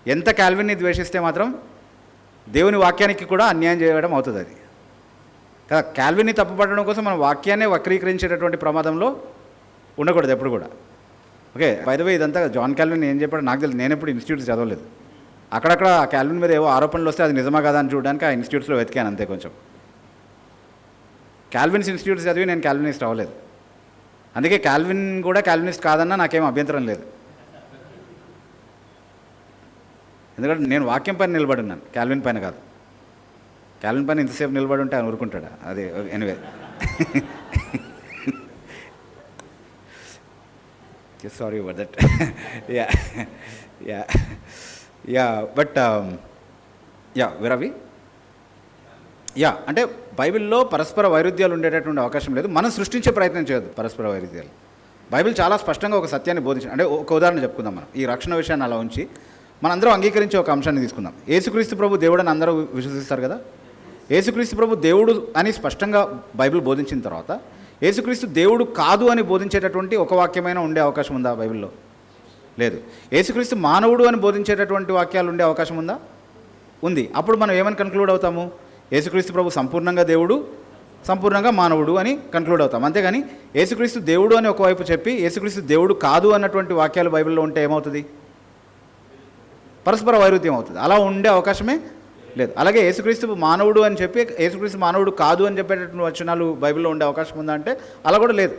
ఎంత కాల్విన్ని ద్వేషిస్తే మాత్రం దేవుని వాక్యానికి కూడా అన్యాయం చేయడం అవుతుంది. అది కదా. కాల్విన్ని తప్పుపట్టడం కోసం మనం వాక్యాన్ని వక్రీకరించేటటువంటి ప్రమాదంలో ఉండకూడదు ఎప్పుడు కూడా. ఓకే, బై ద వే ఇదంతా జాన్ కాల్విన్ ఏం చెప్పాడు నాకు తెలియదు, నేను ఎప్పుడు ఇన్స్టిట్యూట్స్ చదవలేదు. అక్కడక్కడ ఆ కాల్విన్ మీద ఏవో ఆరోపణలు వస్తే అది నిజమా కదా అని చూడడానికి ఆ ఇన్స్టిట్యూట్స్లో వెతికాను అంతే. కొంచెం కాల్విన్స్ ఇన్స్టిట్యూట్స్ చదివి నేను కాల్వినిస్ట్ అవ్వలేదు. అందుకే కాల్విన్ కూడా కాల్వినిస్ట్ కాదన్నా నాకేం అభ్యంతరం లేదు, ఎందుకంటే నేను వాక్యం పైన నిలబడి ఉన్నాను, కాల్విన్ పైన కాదు. కాల్విన్ పైన ఇంతసేపు నిలబడి ఉంటే ఆయన ఊరుకుంటాడా? అదే anyway. Sorry for that. Yeah. Yeah but yeah విరవి యా అంటే బైబిల్లో పరస్పర వైరుధ్యాలు ఉండేటటువంటి అవకాశం లేదు. మనం సృష్టించే ప్రయత్నం చేయొద్దు పరస్పర వైరుధ్యాలు. బైబిల్ చాలా స్పష్టంగా ఒక సత్యాన్ని బోధించింది. అంటే ఒక ఉదాహరణ చెప్పుకుందాం. మనం ఈ రక్షణ విషయాన్ని అలా ఉంచి మనందరం అంగీకరించే ఒక అంశాన్ని తీసుకుందాం. యేసుక్రీస్తు ప్రభు దేవుడు అని అందరూ విశ్వసిస్తారు కదా. యేసుక్రీస్తు ప్రభు దేవుడు అని స్పష్టంగా బైబిల్ బోధించిన తర్వాత యేసుక్రీస్తు దేవుడు కాదు అని బోధించేటటువంటి ఒక వాక్యమైనా ఉండే అవకాశం ఉందా బైబిల్లో? లేదు. యేసుక్రీస్తు మానవుడు అని బోధించేటటువంటి వాక్యాలు ఉండే అవకాశం ఉందా? ఉంది. అప్పుడు మనం ఏమని కన్క్లూడ్ అవుతాము? యేసుక్రీస్తు ప్రభు సంపూర్ణంగా దేవుడు, సంపూర్ణంగా మానవుడు అని కన్క్లూడ్ అవుతాం. అంతేగాని యేసుక్రీస్తు దేవుడు అని ఒకవైపు చెప్పి యేసుక్రీస్తు దేవుడు కాదు అన్నటువంటి వాక్యాలు బైబిల్లో ఉంటే ఏమవుతుంది? పరస్పర వైరుధ్యం అవుతుంది. అలా ఉండే అవకాశమే లేదు. అలాగే యేసుక్రీస్తు మానవుడు అని చెప్పి యేసుక్రీస్తు మానవుడు కాదు అని చెప్పేటటువంటి వచనాలు బైబిల్లో ఉండే అవకాశం ఉందా అంటే అలా కూడా లేదు.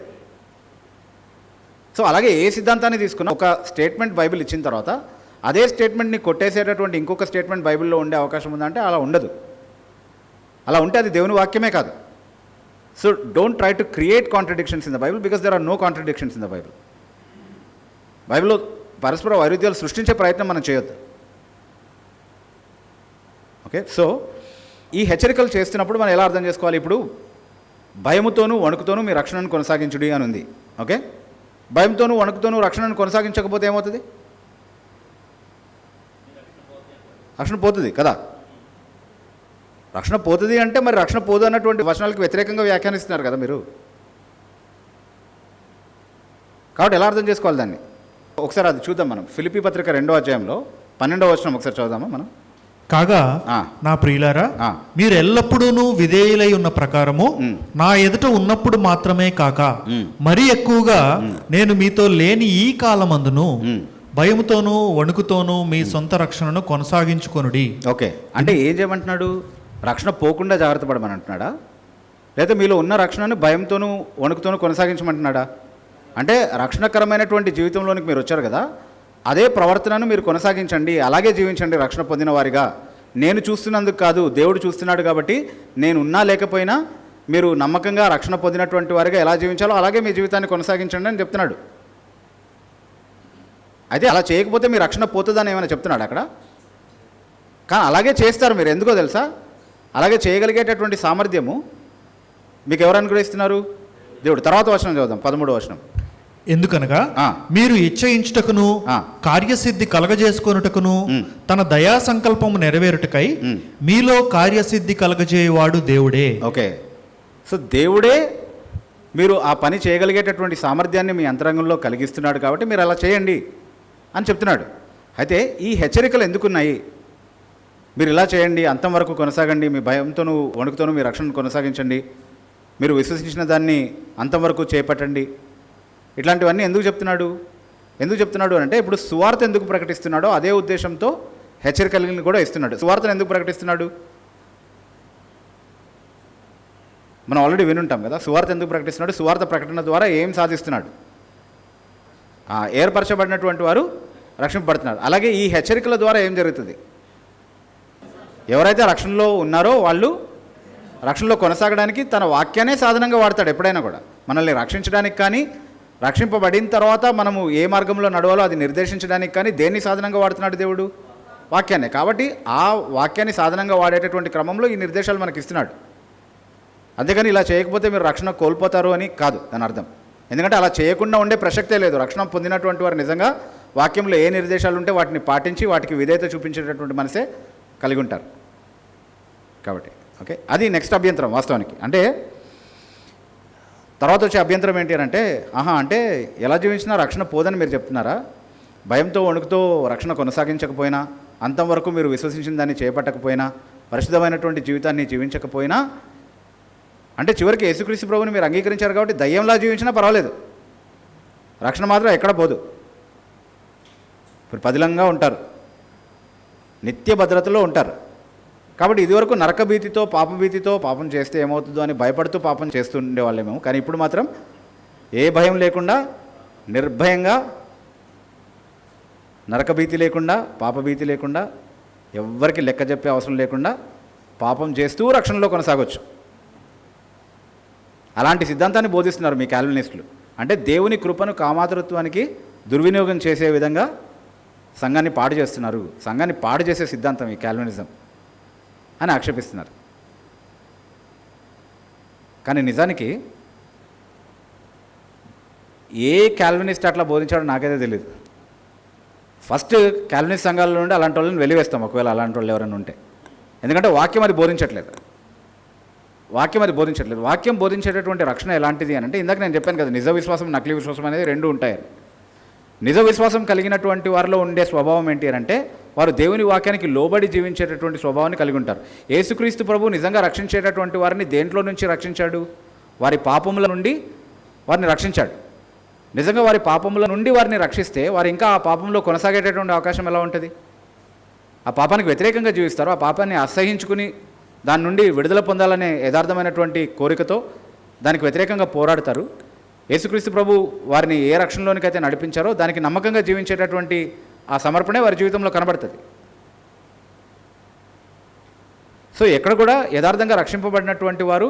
సో అలాగే ఏ సిద్ధాంతాన్ని తీసుకున్నా ఒక స్టేట్మెంట్ బైబిల్ ఇచ్చిన తర్వాత అదే స్టేట్మెంట్ని కొట్టేసేటటువంటి ఇంకొక స్టేట్మెంట్ బైబిల్లో ఉండే అవకాశం ఉందా అంటే అలా ఉండదు. అలా ఉంటే అది దేవుని వాక్యమే కాదు. So don't try to create contradictions in the Bible because there are no contradictions in the Bible. బైబిల్లో పరస్పర వైరుధ్యాలు సృష్టించే ప్రయత్నం మనం చేయొద్దు. ఓకే, సో ఈ హెచ్చరికలు చేస్తున్నప్పుడు మనం ఎలా అర్థం చేసుకోవాలి? ఇప్పుడు భయముతోనూ వణుకుతోనూ మీ రక్షణను కొనసాగించుడి అని ఉంది. ఓకే, భయంతోనూ వణుకుతోనూ రక్షణను కొనసాగించకపోతే ఏమవుతుంది? రక్షణ పోతుంది కదా. రక్షణ పోతుంది అంటే మరి రక్షణ పోదు అన్నటువంటి వచనాలకు వ్యతిరేకంగా వ్యాఖ్యానిస్తున్నారు కదా మీరు. కాబట్టి ఎలా అర్థం చేసుకోవాలి దాన్ని? ఒకసారి అది చూద్దాం మనం. ఫిలిప్పీ పత్రిక 2వ అధ్యాయంలో 12వ వచనం ఒకసారి చదువుదామా మనం. కాగా నా ప్రియులారా, మీరు ఎల్లప్పుడూ విధేయులై ఉన్న ప్రకారము నా ఎదుట ఉన్నప్పుడు మాత్రమే కాక మరీ ఎక్కువగా నేను మీతో లేని ఈ కాలమందును భయముతోనూ వణుకుతోనూ మీ సొంత రక్షణను కొనసాగించుకొనుడి. ఓకే, అంటే ఏం చేయమంటున్నాడు? రక్షణ పోకుండా జాగ్రత్త పడమని అంటున్నాడా? లేదా మీలో ఉన్న రక్షణను భయంతోనూ వణుకుతోనూ కొనసాగించమంటున్నాడా? అంటే రక్షణకరమైనటువంటి జీవితంలోనికి మీరు వచ్చారు కదా, అదే ప్రవర్తనను మీరు కొనసాగించండి, అలాగే జీవించండి రక్షణ పొందిన వారిగా. నేను చూస్తున్నందుకు కాదు, దేవుడు చూస్తున్నాడు కాబట్టి నేను ఉన్నా లేకపోయినా మీరు నమ్మకంగా రక్షణ పొందినటువంటి వారిగా ఎలా జీవించాలో అలాగే మీ జీవితాన్ని కొనసాగించండి అని చెప్తున్నాడు. అయితే అలా చేయకపోతే మీ రక్షణ పోతుందని ఏమైనా చెప్తున్నాడు అక్కడ? కానీ అలాగే చేస్తారు మీరు. ఎందుకో తెలుసా? అలాగే చేయగలిగేటటువంటి సామర్థ్యము మీకు ఎవరు అనుగ్రహిస్తున్నారు? దేవుడు. తర్వాత వచనం చదువుదాం, 13వ వచనం. ఎందుకనగా మీరు ఇచ్చయించుటకును కార్యసిద్ధి కలగజేసుకొనుటకును తన దయా సంకల్పము నెరవేరుటకై మీలో కార్యసిద్ధి కలగజేయవాడు దేవుడే. ఓకే, సో దేవుడే మీరు ఆ పని చేయగలిగేటటువంటి సామర్థ్యాన్ని మీ అంతరంగంలో కలిగిస్తున్నాడు కాబట్టి మీరు అలా చేయండి అని చెప్తున్నాడు. అయితే ఈ హెచ్చరికలు ఎందుకున్నాయి? మీరు ఇలా చేయండి, అంతం వరకు కొనసాగండి, మీ భయంతోనూ వణుకుతోనూ మీ రక్షణను కొనసాగించండి, మీరు విశ్వసించిన దాన్ని అంతం వరకు చేపట్టండి, ఇట్లాంటివన్నీ ఎందుకు చెప్తున్నాడు అంటే ఇప్పుడు సువార్త ఎందుకు ప్రకటిస్తున్నాడో అదే ఉద్దేశంతో హెచ్చరికలను కూడా ఇస్తున్నాడు. సువార్తను ఎందుకు ప్రకటిస్తున్నాడు? మనం ఆల్రెడీ వినుంటాం కదా. సువార్త ఎందుకు ప్రకటిస్తున్నాడు? సువార్త ప్రకటన ద్వారా ఏం సాధిస్తున్నాడు? ఏర్పరచబడినటువంటి వారు రక్షింపబడుతున్నారు. అలాగే ఈ హెచ్చరికల ద్వారా ఏం జరుగుతుంది? ఎవరైతే రక్షణలో ఉన్నారో వాళ్ళు రక్షణలో కొనసాగడానికి తన వాక్యాన్నే సాధనంగా వాడతాడు ఎప్పుడైనా కూడా. మనల్ని రక్షించడానికి కానీ, రక్షింపబడిన తర్వాత మనము ఏ మార్గంలో నడవాలో అది నిర్దేశించడానికి కానీ దేన్ని సాధనంగా వాడుతున్నాడు దేవుడు? వాక్యాన్ని. కాబట్టి ఆ వాక్యాన్ని సాధనంగా వాడేటటువంటి క్రమంలో ఈ నిర్దేశాలు మనకి ఇస్తున్నాడు. అంతేగాని ఇలా చేయకపోతే మీరు రక్షణ కోల్పోతారు అని కాదు దాని అర్థం. ఎందుకంటే అలా చేయకుండా ఉండే ప్రసక్తే లేదు. రక్షణ పొందినటువంటి వారు నిజంగా వాక్యంలో ఏ నిర్దేశాలు ఉంటే వాటిని పాటించి వాటికి విధేయత చూపించేటటువంటి మనసే కలిగి ఉంటారు. కాబట్టి ఓకే, అది నెక్స్ట్ అభ్యంతరం వాస్తవానికి. అంటే తర్వాత వచ్చే అభ్యంతరం ఏంటి అంటే, అంటే ఎలా జీవించినా రక్షణ పోదని మీరు చెప్తున్నారా? భయంతో వణుకుతో రక్షణ కొనసాగించకపోయినా, అంతం వరకు మీరు విశ్వసించిన దాన్ని చేపట్టకపోయినా, పరిశుద్ధమైనటువంటి జీవితాన్ని జీవించకపోయినా, అంటే చివరికి యేసుక్రీస్తు ప్రభువుని మీరు అంగీకరించారు కాబట్టి దయ్యంలా జీవించినా పర్వాలేదు, రక్షణ మాత్రం ఎక్కడ పోదు. ఇప్పుడు పదిలంగా ఉంటారు, నిత్య భద్రతలో ఉంటారు. కాబట్టి ఇదివరకు నరకభీతితో పాపభీతితో పాపం చేస్తే ఏమవుతుందో అని భయపడుతూ పాపం చేస్తుండే వాళ్ళేమో. కానీ ఇప్పుడు మాత్రం ఏ భయం లేకుండా నిర్భయంగా, నరకభీతి లేకుండా, పాపభీతి లేకుండా, ఎవ్వరికి లెక్క చెప్పే అవసరం లేకుండా పాపం చేస్తూ రక్షణలో కొనసాగొచ్చు. అలాంటి సిద్ధాంతాన్ని బోధిస్తున్నారు మీ కాల్వినిస్టులు. అంటే దేవుని కృపను కామాతృత్వానికి దుర్వినియోగం చేసే విధంగా సంఘాన్ని పాడు చేస్తున్నారు, సంఘాన్ని పాడు చేసే సిద్ధాంతం ఈ క్యాల్వినిజం అని ఆక్షేపిస్తున్నారు. కానీ నిజానికి ఏ క్యాల్వినిస్ట్ అట్లా బోధించాడో నాకైతే తెలియదు. ఫస్ట్ క్యాల్వినిస్ట్ సంఘాల నుండి అలాంటి వాళ్ళని వెలివేస్తాం ఒకవేళ అలాంటి వాళ్ళు ఎవరైనా ఉంటే. ఎందుకంటే వాక్యం అది బోధించట్లేదు. వాక్యం బోధించేటటువంటి రక్షణ ఎలాంటిది అని అంటే, ఇందాక నేను చెప్పాను కదా, నిజ విశ్వాసం నకిలీ విశ్వాసం అనేది రెండు ఉంటాయి. నిజ విశ్వాసం కలిగినటువంటి వారిలో ఉండే స్వభావం ఏంటి అని అంటే, వారు దేవుని వాక్యానికి లోబడి జీవించేటటువంటి స్వభావాన్ని కలిగి ఉంటారు. యేసుక్రీస్తు ప్రభు నిజంగా రక్షించేటటువంటి వారిని దేంట్లో నుంచి రక్షించాడు? వారి పాపముల నుండి వారిని రక్షించాడు. నిజంగా వారి పాపముల నుండి వారిని రక్షిస్తే వారు ఇంకా ఆ పాపంలో కొనసాగేటటువంటి అవకాశం ఎలా ఉంటుంది? ఆ పాపానికి వ్యతిరేకంగా జీవిస్తారు. ఆ పాపాన్ని అసహించుకుని దాని నుండి విడుదల పొందాలనే యథార్థమైనటువంటి కోరికతో దానికి వ్యతిరేకంగా పోరాడతారు. యేసుక్రీస్తు ప్రభు వారిని ఏ రక్షణలోనికైతే నడిపించారో దానికి నమ్మకంగా జీవించేటటువంటి ఆ సమర్పణే వారి జీవితంలో కనబడుతుంది. సో ఎక్కడ కూడా యథార్థంగా రక్షింపబడినటువంటి వారు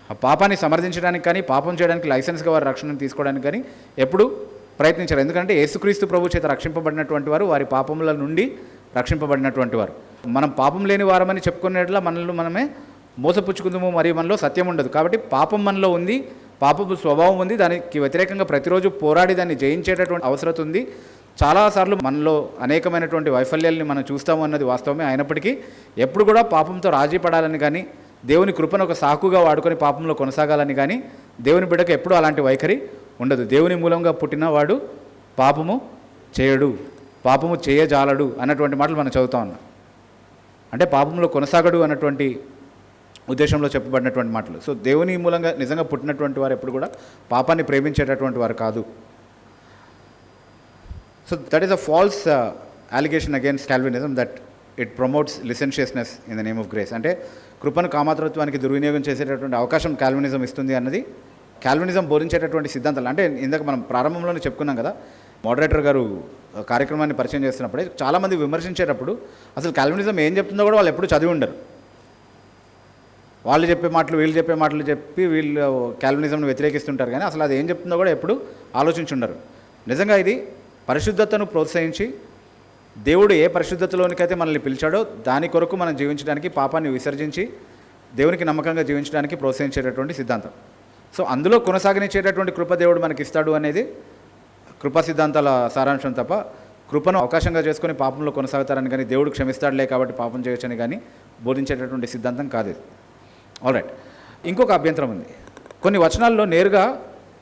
ఆ పాపాన్ని సమర్థించడానికి కానీ పాపం చేయడానికి లైసెన్స్గా వారి రక్షణను తీసుకోవడానికి కానీ ఎప్పుడు ప్రయత్నించారు. ఎందుకంటే యేసుక్రీస్తు ప్రభు చేత రక్షింపబడినటువంటి వారు వారి పాపముల నుండి రక్షింపబడినటువంటి వారు. మనం పాపం లేని వారమని చెప్పుకునేట్లా మనల్ని మనమే మోసపుచ్చుకుందాము, మరియు మనలో సత్యం ఉండదు. కాబట్టి పాపం మనలో ఉంది, పాపపు స్వభావం ఉంది. దానికి వ్యతిరేకంగా ప్రతిరోజు పోరాడి దాన్ని జయించేటటువంటి అవసరం ఉంది. చాలాసార్లు మనలో అనేకమైనటువంటి వైఫల్యాలని మనం చూస్తాము అన్నది వాస్తవమే. అయినప్పటికీ ఎప్పుడు కూడా పాపంతో రాజీ పడాలని కానీ, దేవుని కృపను ఒక సాకుగా వాడుకొని పాపంలో కొనసాగాలని కానీ దేవుని బిడ్డకు ఎప్పుడూ అలాంటి వైఖరి ఉండదు. దేవుని మూలంగా పుట్టిన వాడు పాపము చేయడు, పాపము చేయజాలడు అన్నటువంటి మాటలు మనం చదువుతా ఉన్నాం. అంటే పాపంలో కొనసాగడు అన్నటువంటి ఉద్దేశంలో చెప్పబడినటువంటి మాటలు. సో దేవుని మూలంగా నిజంగా పుట్టినటువంటి వారు ఎప్పుడు కూడా పాపాన్ని ప్రేమించేటటువంటి వారు కాదు. So that is a false allegation against Calvinism that it promotes licentiousness in the name of grace. అంటే కృపను కామాతృత్వానికి దుర్వినియోగం చేసేటటువంటి అవకాశం క్యాల్వినిజం ఇస్తుంది అన్నది క్యాల్వినిజం బోధించేటటువంటి సిద్ధాంతాలు. అంటే ఇందాక మనం ప్రారంభంలోనే చెప్పుకున్నాం కదా, మోడరేటర్ గారు కార్యక్రమాన్ని పరిచయం చేస్తున్నప్పుడే చాలామంది విమర్శించేటప్పుడు అసలు క్యాల్వినిజం ఏం చెప్తుందో కూడా వాళ్ళు ఎప్పుడు చదివి ఉండరు. వాళ్ళు చెప్పే మాటలు వీళ్ళు చెప్పే మాటలు చెప్పి వీళ్ళు క్యాల్వినిజంను వ్యతిరేకిస్తుంటారు, కానీ అసలు అది ఏం చెప్తుందో కూడా ఎప్పుడు ఆలోచించుండరు. నిజంగా ఇది పరిశుద్ధతను ప్రోత్సహించి దేవుడు ఏ పరిశుద్ధతలోనికైతే మనల్ని పిలిచాడో దాని కొరకు మనం జీవించడానికి, పాపాన్ని విసర్జించి దేవునికి నమ్మకంగా జీవించడానికి ప్రోత్సహించేటటువంటి సిద్ధాంతం. సో అందులో కొనసాగించేటటువంటి కృప దేవుడు మనకి ఇస్తాడు అనేది కృపా సిద్ధాంతాల సారాంశం తప్ప, కృపను అవకాశంగా చేసుకొని పాపంలో కొనసాగుతారని కానీ, దేవుడు క్షమిస్తాడులే కాబట్టి పాపం చేయొచ్చని కానీ బోధించేటటువంటి సిద్ధాంతం కాదు ఇది. ఆల్రైట్, ఇంకొక అభ్యంతరం ఉంది. కొన్ని వచనాల్లో నేరుగా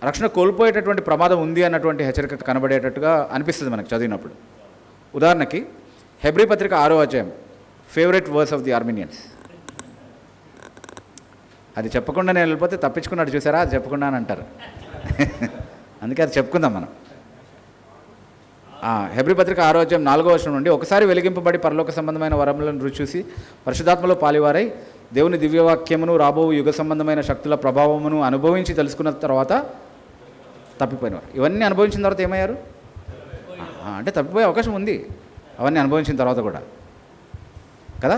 రక్షణ కోల్పోయేటటువంటి ప్రమాదం ఉంది అన్నటువంటి హెచ్చరిక కనబడేటట్టుగా అనిపిస్తుంది మనకు చదివినప్పుడు. ఉదాహరణకి హెబ్రీ పత్రిక 6వ అధ్యాయం, ఫేవరెట్ వర్స్ ఆఫ్ ది ఆర్మీనియన్స్. అది చెప్పకుండా నేను వెళ్ళిపోతే తప్పించుకున్నాడు చూసారా, అది చెప్పకుండా అని అంటారు. అందుకే అది చెప్పుకుందాం మనం. హెబ్రీ పత్రిక 6వ అధ్యాయం 4వ వచనం నుండి, ఒకసారి వెలిగింపబడి పరలోక సంబంధమైన వరములను రుచి చూసి పరిశుద్ధాత్మలో పాలివారై దేవుని దివ్యవాక్యమును రాబో యుగ సంబంధమైన శక్తుల ప్రభావమును అనుభవించి తెలుసుకున్న తర్వాత తప్పిపోయినవారు. ఇవన్నీ అనుభవించిన తర్వాత ఏమయ్యారు అంటే తప్పిపోయే అవకాశం ఉంది అవన్నీ అనుభవించిన తర్వాత కూడా కదా.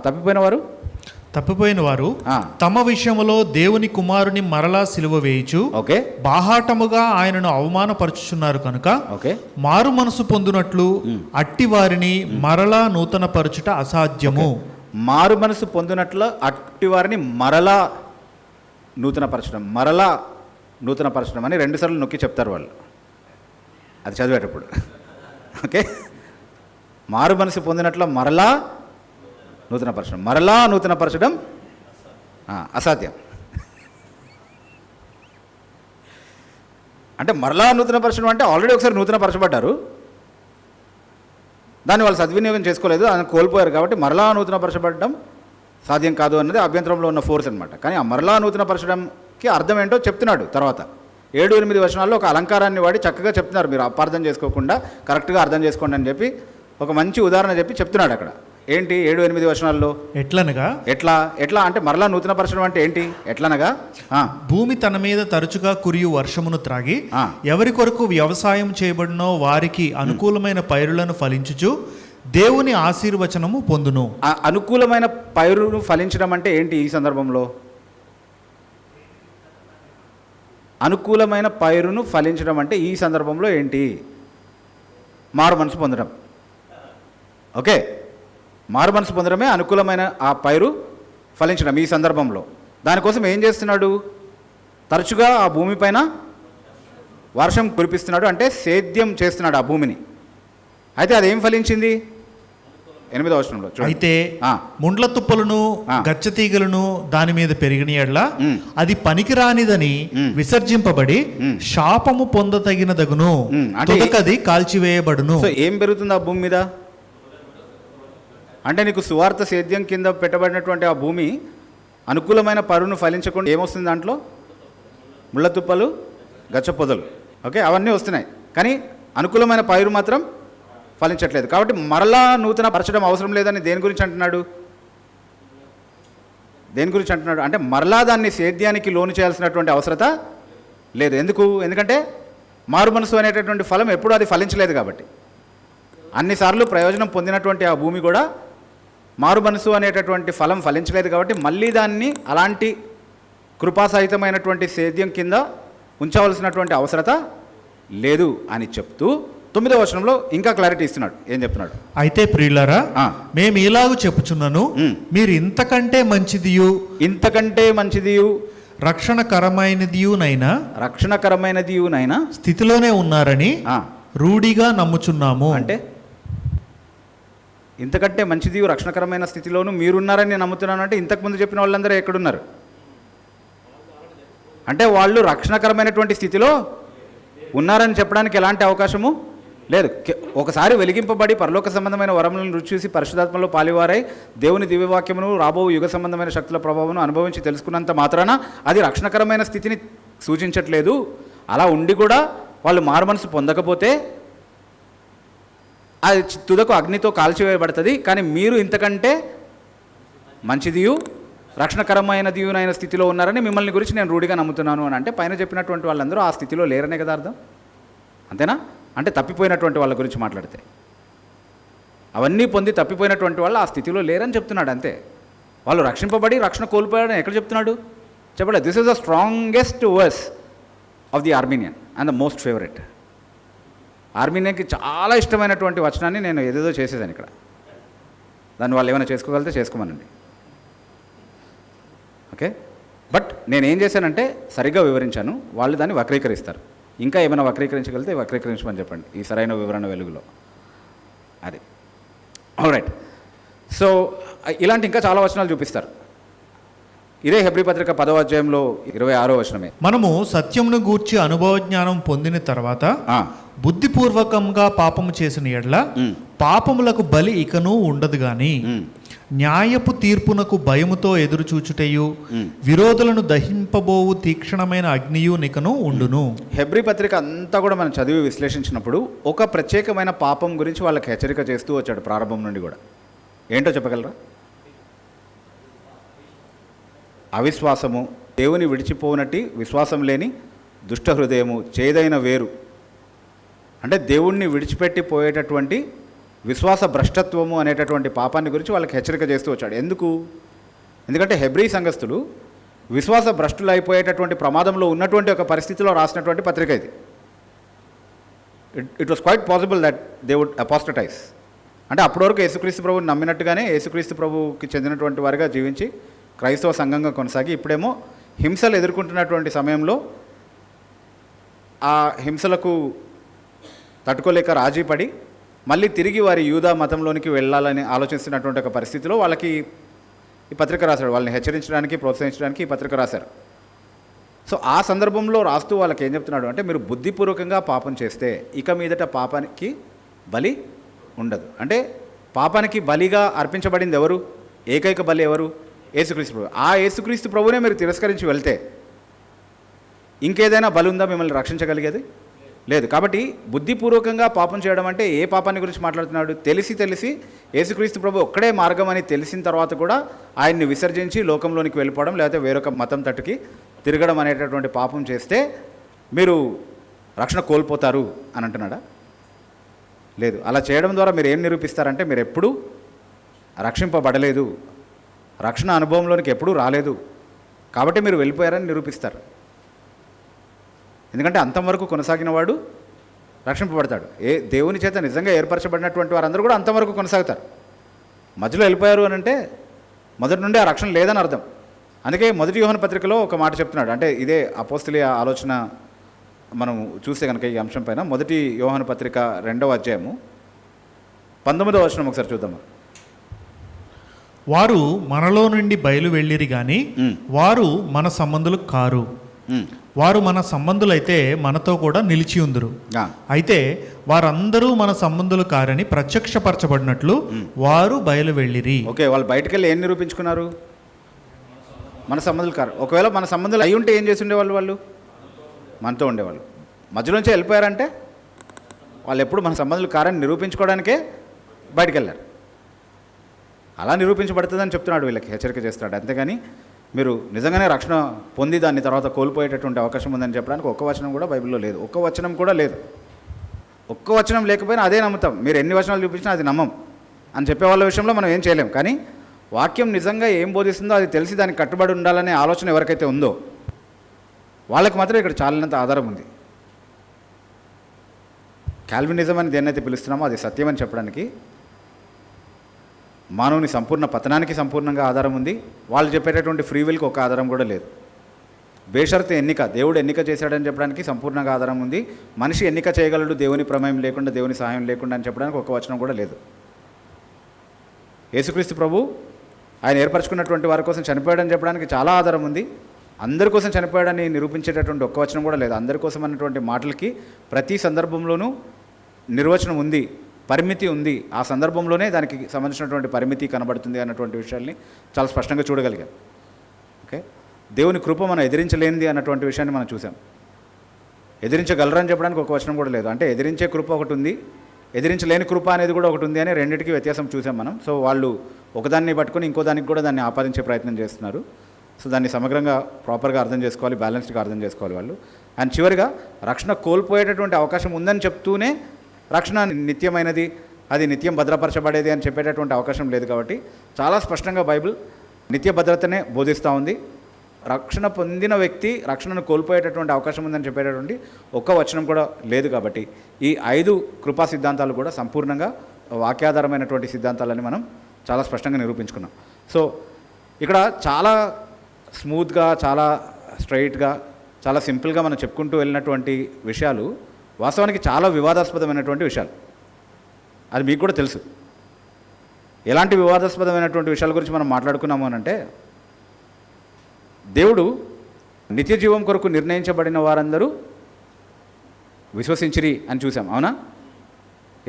తప్పిపోయిన వారు తమ విషయములో దేవుని కుమారుని మరలా సిలువ వేయుచు బాహాటముగా ఆయనను అవమానపరచుచున్నారు కనుక మారు మనసు పొందునట్లు అట్టి వారిని మరలా నూతన పరచుట అసాధ్యము. మారు మనసు పొందినట్లు అట్టి వారిని మరలా నూతన పరచడం అని 2 సార్లు నొక్కి చెప్తారు వాళ్ళు అది చదివేటప్పుడు. ఓకే, మారు మనసు పొందినట్లు మరలా నూతనపరచడం అసాధ్యం. అంటే మరలా నూతనపరచడం అంటే ఆల్రెడీ ఒకసారి నూతనపరచబడ్డారు, దాన్ని వాళ్ళు సద్వినియోగం చేసుకోలేదు, దాన్ని కోల్పోయారు. కాబట్టి మరలా నూతనపరచబడడం సాధ్యం కాదు అన్నది అభ్యంతరంలో ఉన్న ఫోర్స్ అనమాట. కానీ ఆ మరలా నూతనపరచడంకి అర్థం ఏంటో చెప్తున్నాడు తర్వాత 7-8 వచనాల్లో ఒక అలంకారాన్ని వాడి చక్కగా చెప్తున్నారు. మీరు అపార్థం చేసుకోకుండా కరెక్ట్గా అర్థం చేసుకోండి అని చెప్పి ఒక మంచి ఉదాహరణ చెప్పి చెప్తున్నాడు అక్కడ. ఏంటి 7-8 వచనాల్లో? ఎట్లా అంటే మరలా నూతనపరచడం అంటే ఏంటి? ఎట్లనగా భూమి తన మీద తరచుగా కురియు వర్షమును త్రాగి ఎవరి కొరకు వ్యవసాయం చేయబడినో వారికి అనుకూలమైన పైరులను ఫలించుచు దేవుని ఆశీర్వచనము పొందును. అనుకూలమైన పైరును ఫలించడం అంటే ఏంటి ఈ సందర్భంలో? అనుకూలమైన పైరును ఫలించడం అంటే ఈ సందర్భంలో ఏంటి? మారు మనసు పొందడం. ఓకే, మారు మనసు పొందడమే అనుకూలమైన ఆ పైరు ఫలించడం ఈ సందర్భంలో. దానికోసం ఏం చేస్తున్నాడు? తరచుగా ఆ భూమిపైన వర్షం కురిపిస్తున్నాడు, అంటే సేద్యం చేస్తున్నాడు ఆ భూమిని. అయితే అదేం ఫలించింది? 8వ వచనంలో చూడండి. అయితే ముండ్ల తుప్పలను గచ్చతీగలను దాని మీద పెరిగిన ఎడ్ల అది పనికిరానిదని విసర్జింపబడి శాపము పొందతగినదగును, తుదకది కాల్చివేయబడును. సో ఏం పెరుగుతుంది ఆ భూమి మీద? అంటే నీకు సువార్త సేద్యం కింద పెట్టబడినటువంటి ఆ భూమి అనుకూలమైన పరును ఫలించకుండా ఏమొస్తుంది దాంట్లో? ముళ్ళ తుప్పలు, గచ్చ పొదలు. ఓకే, అవన్నీ వస్తున్నాయి, కానీ అనుకూలమైన పైరు మాత్రం ఫలించట్లేదు. కాబట్టి మరలా నూతన పరచడం అవసరం లేదని దేని గురించి అంటున్నాడు? దేని గురించి అంటున్నాడు అంటే మరలా దాన్ని సేద్యానికి లోను చేయాల్సినటువంటి అవసరత లేదు. ఎందుకు? ఎందుకంటే మారు మనసు అనేటటువంటి ఫలం ఎప్పుడూ అది ఫలించలేదు కాబట్టి. అన్నిసార్లు ప్రయోజనం పొందినటువంటి ఆ భూమి కూడా మారు మనసు అనేటటువంటి ఫలం ఫలించలేదు కాబట్టి మళ్ళీ దాన్ని అలాంటి కృపాసహితమైనటువంటి సేద్యం కింద ఉంచవలసినటువంటి అవసరత లేదు అని చెప్తూ 9వ వచనంలో ఇంకా క్లారిటీ ఇస్తున్నాడు. ఏం చెప్తున్నాడు? అయితే ప్రియులారా, మేము ఇలాగూ చెప్పుచున్నాను, మీరు ఇంతకంటే మంచిదియు రక్షణకరమైనదియునైనా స్థితిలోనే ఉన్నారని రూఢిగా నమ్ముచున్నాము. అంటే ఇంతకంటే మంచిది రక్షణకరమైన స్థితిలోనూ మీరున్నారని నేను నమ్ముతున్నాను అంటే ఇంతకుముందు చెప్పిన వాళ్ళందరూ ఎక్కడున్నారు? అంటే వాళ్ళు రక్షణకరమైనటువంటి స్థితిలో ఉన్నారని చెప్పడానికి ఎలాంటి అవకాశము లేదు. ఒకసారి వెలిగింపబడి పరలోక సంబంధమైన వరములను రుచి చూసి పరిశుద్ధాత్మలో పాలివారై దేవుని దివ్యవాక్యమును రాబో యుగ సంబంధమైన శక్తుల ప్రభావం అనుభవించి తెలుసుకున్నంత మాత్రాన అది రక్షణకరమైన స్థితిని సూచించట్లేదు. అలా ఉండి కూడా వాళ్ళు మారుమనసు పొందకపోతే అది తుదకు అగ్నితో కాల్చివేయబడుతుంది. కానీ మీరు ఇంతకంటే మంచిదియు రక్షణకరమైనదియునైన స్థితిలో ఉన్నారని మిమ్మల్ని గురించి నేను రూఢిగా నమ్ముతున్నాను అని అంటే పైన చెప్పినటువంటి వాళ్ళందరూ ఆ స్థితిలో లేరనే కదా అర్థం. అంతేనా? అంటే తప్పిపోయినటువంటి వాళ్ళ గురించి మాట్లాడితే అవన్నీ పొంది తప్పిపోయినటువంటి వాళ్ళు ఆ స్థితిలో లేరని చెప్తున్నాడు. అంతే. వాళ్ళు రక్షింపబడి రక్షణ కోల్పోయాడని ఎక్కడ చెప్తున్నాడు? చెప్పలేదు. This is the strongest verse of the Arminian and the most favourite. ఆర్మీనియన్కి చాలా ఇష్టమైనటువంటి వచనాన్ని నేను ఏదేదో చేసేదాన్ని ఇక్కడ. దాన్ని వాళ్ళు ఏమైనా చేసుకోగలిగితే చేసుకోమనండి. ఓకే, బట్ నేనేం చేశానంటే సరిగ్గా వివరించాను, వాళ్ళు దాన్ని వక్రీకరిస్తారు. ఇంకా ఏమైనా వక్రీకరించగలిగితే వక్రీకరించమని చెప్పండి ఈ సరైన వివరణ వెలుగులో. అది ఆల్రైట్. సో ఇలాంటి ఇంకా చాలా వచనాలు చూపిస్తారు. ఇదే హెబ్రీ పత్రిక 10వ అధ్యాయంలో 26వ వచనమే. మనము సత్యమును గూర్చి అనుభవ జ్ఞానం పొందిన తర్వాత బుద్ధిపూర్వకంగా పాపము చేసిన ఎడ్ల పాపములకు బలి ఇకను ఉండదు గాని న్యాయపు తీర్పునకు భయముతో ఎదురు చూచుటయు విరోధులను దహింపబోవు తీక్షణమైన అగ్నియు నికను ఉండును. హెబ్రీ పత్రిక అంతా కూడా మనం చదివి విశ్లేషించినప్పుడు ఒక ప్రత్యేకమైన పాపం గురించి వాళ్ళకి హెచ్చరిక చేస్తూ వచ్చాడు ప్రారంభం నుండి కూడా. ఏంటో చెప్పగలరా? అవిశ్వాసము, దేవుని విడిచిపోనట్టి విశ్వాసం లేని దుష్ట హృదయము, చేదైన వేరు. అంటే దేవుణ్ణి విడిచిపెట్టి పోయేటటువంటి విశ్వాస భ్రష్టత్వము అనేటటువంటి పాపాన్ని గురించి వాళ్ళకి హెచ్చరిక చేస్తూ వచ్చాడు. ఎందుకంటే హెబ్రీ సంఘస్థులు విశ్వాస భ్రష్టులు అయిపోయేటటువంటి ప్రమాదంలో ఉన్నటువంటి ఒక పరిస్థితిలో రాసినటువంటి పత్రిక ఇది. It was quite possible that they would apostatise. అంటే అప్పటి వరకు యేసుక్రీస్తు ప్రభువుని నమ్మినట్టుగానే యేసుక్రీస్తు ప్రభువుకి చెందినటువంటి వారిగా జీవించి క్రైస్తవ సంఘంగా కొనసాగి ఇప్పుడేమో హింసలు ఎదుర్కొంటున్నటువంటి సమయంలో ఆ హింసలకు తట్టుకోలేక రాజీపడి మళ్ళీ తిరిగి వారి యూదా మతంలోనికి వెళ్ళాలని ఆలోచిస్తున్నటువంటి ఒక పరిస్థితిలో వాళ్ళకి ఈ పత్రిక రాశాడు. వాళ్ళని హెచ్చరించడానికి, ప్రోత్సహించడానికి ఈ పత్రిక రాశారు. సో ఆ సందర్భంలో రాస్తూ వాళ్ళకి ఏం చెప్తున్నాడు అంటే, మీరు బుద్ధిపూర్వకంగా పాపం చేస్తే ఇక మీదట పాపానికి బలి ఉండదు. అంటే పాపానికి బలిగా అర్పించబడింది ఎవరు? ఏకైక బలి ఎవరు? యేసుక్రీస్తు ప్రభు. ఆ యేసుక్రీస్తు ప్రభునే మీరు తిరస్కరించి వెళ్తే ఇంకేదైనా బలి ఉందా మిమ్మల్ని రక్షించగలిగేది? లేదు. కాబట్టి బుద్ధిపూర్వకంగా పాపం చేయడం అంటే ఏ పాపాన్ని గురించి మాట్లాడుతున్నాడు? తెలిసి యేసుక్రీస్తు ప్రభు ఒక్కడే మార్గం అని తెలిసిన తర్వాత కూడా ఆయన్ని విసర్జించి లోకంలోనికి వెళ్ళిపోవడం, లేకపోతే వేరొక మతం తట్టుకి తిరగడం అనేటటువంటి పాపం చేస్తే మీరు రక్షణ కోల్పోతారు అని అంటున్నాడా? లేదు. అలా చేయడం ద్వారా మీరు ఏం నిరూపిస్తారంటే మీరు ఎప్పుడూ రక్షింపబడలేదు, రక్షణ అనుభవంలోనికి ఎప్పుడూ రాలేదు, కాబట్టి మీరు వెళ్ళిపోయారని నిరూపిస్తారు. ఎందుకంటే అంతం వరకు కొనసాగిన వాడు రక్షింపబడతాడు. దేవుని చేత నిజంగా ఏర్పరచబడినటువంటి వారందరూ కూడా అంతవరకు కొనసాగుతారు. మధ్యలో వెళ్ళిపోయారు అని అంటే మొదటి నుండి ఆ రక్షణ లేదని అర్థం. అందుకే మొదటి యోహాను పత్రికలో ఒక మాట చెప్తున్నాడు. అంటే ఇదే అపోస్తలీయ ఆలోచన మనం చూస్తే కనుక ఈ అంశం పైన మొదటి యోహాను పత్రిక 2వ అధ్యాయము 19వ వచనం ఒకసారి చూద్దాం. వారు మనలో నుండి బయలు వెళ్ళిరి గాని వారు మన సంబంధులు కారు. వారు మన సంబంధులైతే మనతో కూడా నిలిచి ఉందరు. అయితే వారందరూ మన సంబంధులు కారని ప్రత్యక్షపరచబడినట్లు వారు బయలు వెళ్ళిరి. ఓకే, వాళ్ళు బయటకు వెళ్ళి ఏం నిరూపించుకున్నారు? మన సంబంధులు కారు. ఒకవేళ మన సంబంధులు అయి ఉంటే ఏం చేసి ఉండేవాళ్ళు? వాళ్ళు మనతో ఉండేవాళ్ళు. మధ్యలోంచి వెళ్ళిపోయారంటే వాళ్ళు ఎప్పుడు మన సంబంధులు కారని నిరూపించుకోవడానికే బయటకు వెళ్ళారు. అలా నిరూపించబడుతుందని చెప్తున్నాడు, వీళ్ళకి హెచ్చరిక చేస్తున్నాడు. అంతేగాని మీరు నిజంగానే రక్షణ పొంది దాన్ని తర్వాత కోల్పోయేటటువంటి అవకాశం ఉందని చెప్పడానికి ఒక్క వచనం కూడా బైబిల్లో లేదు. ఒక్క వచనం కూడా లేదు. ఒక్క వచనం లేకపోయినా అదే నమ్ముతాం. మీరు ఎన్ని వచనాలు చూపించినా అది నమ్మం అని చెప్పే వాళ్ళ విషయంలో మనం ఏం చేయలేం. కానీ వాక్యం నిజంగా ఏం బోధిస్తుందో అది తెలిసి దానికి కట్టుబడి ఉండాలనే ఆలోచన ఎవరికైతే ఉందో వాళ్ళకి మాత్రం ఇక్కడ చాలినంత ఆధారం ఉంది. కాల్వినిజం అని దేన్నైతే పిలుస్తున్నామో అది సత్యం అని చెప్పడానికి మానవుని సంపూర్ణ పతనానికి సంపూర్ణంగా ఆధారం ఉంది. వాళ్ళు చెప్పేటటువంటి ఫ్రీ విల్కి ఒక ఆధారం కూడా లేదు. బేషరతు ఎన్నిక, దేవుడు ఎన్నిక చేశాడని చెప్పడానికి సంపూర్ణంగా ఆధారం ఉంది. మనిషి ఎన్నిక చేయగలడు దేవుని ప్రమేయం లేకుండా, దేవుని సహాయం లేకుండా అని చెప్పడానికి ఒక వచనం కూడా లేదు. యేసుక్రీస్తు ప్రభు ఆయన ఏర్పరచుకున్నటువంటి వారి కోసం చనిపోయాడని చెప్పడానికి చాలా ఆధారం ఉంది. అందరి కోసం చనిపోయాడని నిరూపించేటటువంటి ఒక్క వచనం కూడా లేదు. అందరి కోసం అన్నటువంటి మాటలకి ప్రతి సందర్భంలోనూ నిర్వచనం ఉంది, పరిమితి ఉంది. ఆ సందర్భంలోనే దానికి సంబంధించినటువంటి పరిమితి కనబడుతుంది అన్నటువంటి విషయాల్ని చాలా స్పష్టంగా చూడగలిగాం. ఓకే, దేవుని కృప మనం ఎదిరించలేనిది అన్నటువంటి విషయాన్ని మనం చూసాం. ఎదిరించగలరని చెప్పడానికి ఒక వచనం కూడా లేదు. అంటే ఎదిరించే కృప ఒకటి ఉంది, ఎదిరించలేని కృప అనేది కూడా ఒకటి ఉంది అని రెండింటికి వ్యత్యాసం చూసాం మనం. సో వాళ్ళు ఒకదాన్ని పట్టుకొని ఇంకో దానికి కూడా దాన్ని ఆపాదించే ప్రయత్నం చేస్తున్నారు. సో దాన్ని సమగ్రంగా ప్రాపర్గా అర్థం చేసుకోవాలి, బ్యాలెన్స్డ్గా అర్థం చేసుకోవాలి వాళ్ళు. అండ్ చివరిగా రక్షణ కోల్పోయేటటువంటి అవకాశం ఉందని చెప్తూనే రక్షణ నిత్యమైనది, అది నిత్యం భద్రపరచబడేది అని చెప్పేటటువంటి అవకాశం లేదు. కాబట్టి చాలా స్పష్టంగా బైబిల్ నిత్య భద్రతనే బోధిస్తూ ఉంది. రక్షణ పొందిన వ్యక్తి రక్షణను కోల్పోయేటటువంటి అవకాశం ఉందని చెప్పేటటువంటి ఒక్క వచనం కూడా లేదు. కాబట్టి ఈ 5 కృపా సిద్ధాంతాలు కూడా సంపూర్ణంగా వాక్యాధారమైనటువంటి సిద్ధాంతాలని మనం చాలా స్పష్టంగా నిరూపించుకున్నాం. సో ఇక్కడ చాలా స్మూత్గా, చాలా స్ట్రైట్గా, చాలా సింపుల్గా మనం చెప్పుకుంటూ వెళ్ళినటువంటి విషయాలు వాస్తవానికి చాలా వివాదాస్పదమైనటువంటి విషయాలు. అది మీకు కూడా తెలుసు. ఎలాంటి వివాదాస్పదమైనటువంటి విషయాల గురించి మనం మాట్లాడుకున్నాము అని అంటే, దేవుడు నిత్య జీవం కొరకు నిర్ణయించబడిన వారందరూ విశ్వసించిరి అని చూసాం. అవునా?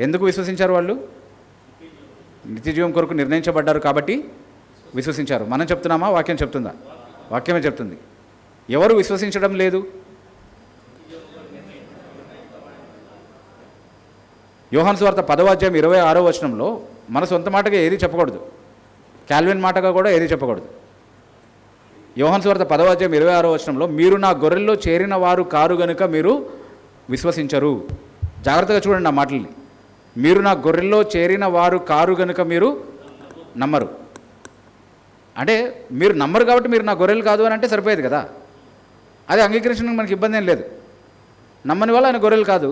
ఎందుకు విశ్వసించారు? వాళ్ళు నిత్య జీవం కొరకు నిర్ణయించబడ్డారు కాబట్టి విశ్వసించారు. మనం చెప్తున్నామా? వాక్యం చెప్తుందా? వాక్యమే చెప్తుంది. ఎవరు విశ్వసించడం లేదు? యోహాను సువార్త 10వ అధ్యాయం 26వ వచనంలో మన సొంత మాటగా ఏది చెప్పకూడదు, కాల్విన్ మాటగా కూడా ఏది చెప్పకూడదు. యోహాను సువార్త 10వ అధ్యాయం 26వ వచనంలో మీరు నా గొర్రెల్లో చేరిన వారు కారు గనుక మీరు విశ్వసించరు. జాగ్రత్తగా చూడండి ఆ మాటల్ని. మీరు నా గొర్రెల్లో చేరిన వారు కారు గనుక మీరు నమ్మరు. అంటే మీరు నమ్మరు కాబట్టి మీరు నా గొర్రెలు కాదు అని అంటే సరిపోయేది కదా. అది అంగీకరించడానికి మనకి ఇబ్బంది ఏం లేదు. నమ్మని వాళ్ళు ఆయన గొర్రెలు కాదు.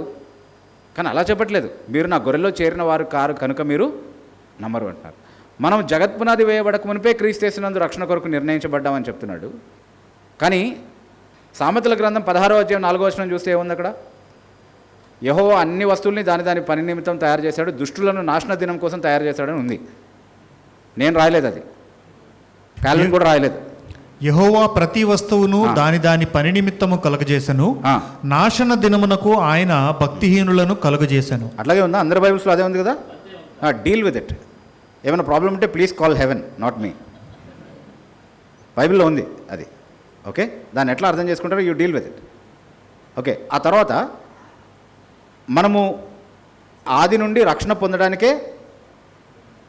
కానీ అలా చెప్పట్లేదు. మీరు నా గొర్రెల్లో చేరిన వారు కారు కనుక మీరు నమ్మరు అంటున్నారు. మనం జగత్పునాది వేయబడక మునిపే క్రీస్తు యేసునందు రక్షణ కొరకు నిర్ణయించబడ్డామని చెప్తున్నాడు. కానీ సామెతల గ్రంథం 16వ అధ్యాయం 4వ వచనం చూస్తే ఏముంది అక్కడ? యెహోవా అన్ని వస్తువుల్ని దాని పని నిమిత్తం తయారు చేశాడు, దుష్టులను నాశన దినం కోసం తయారు చేశాడని ఉంది. నేను రాయలేదు, అది కాల్విన్ కూడా రాయలేదు. యెహోవా ప్రతి వస్తువును దాని పని నిమిత్తము కలుగజేసెను, నాశన దినమునకు ఆయన భక్తిహీనులను కలుగజేసెను. అట్లాగే ఉందా? అందరి బైబిల్స్లో అదే ఉంది కదా. Deal with it. ఏమైనా ప్రాబ్లం ఉంటే please call heaven, not me. బైబిల్లో ఉంది అది. ఓకే, దాన్ని ఎట్లా అర్థం చేసుకుంటారో you deal with it. Okay, ఆ తర్వాత మనము ఆది నుండి రక్షణ పొందడానికే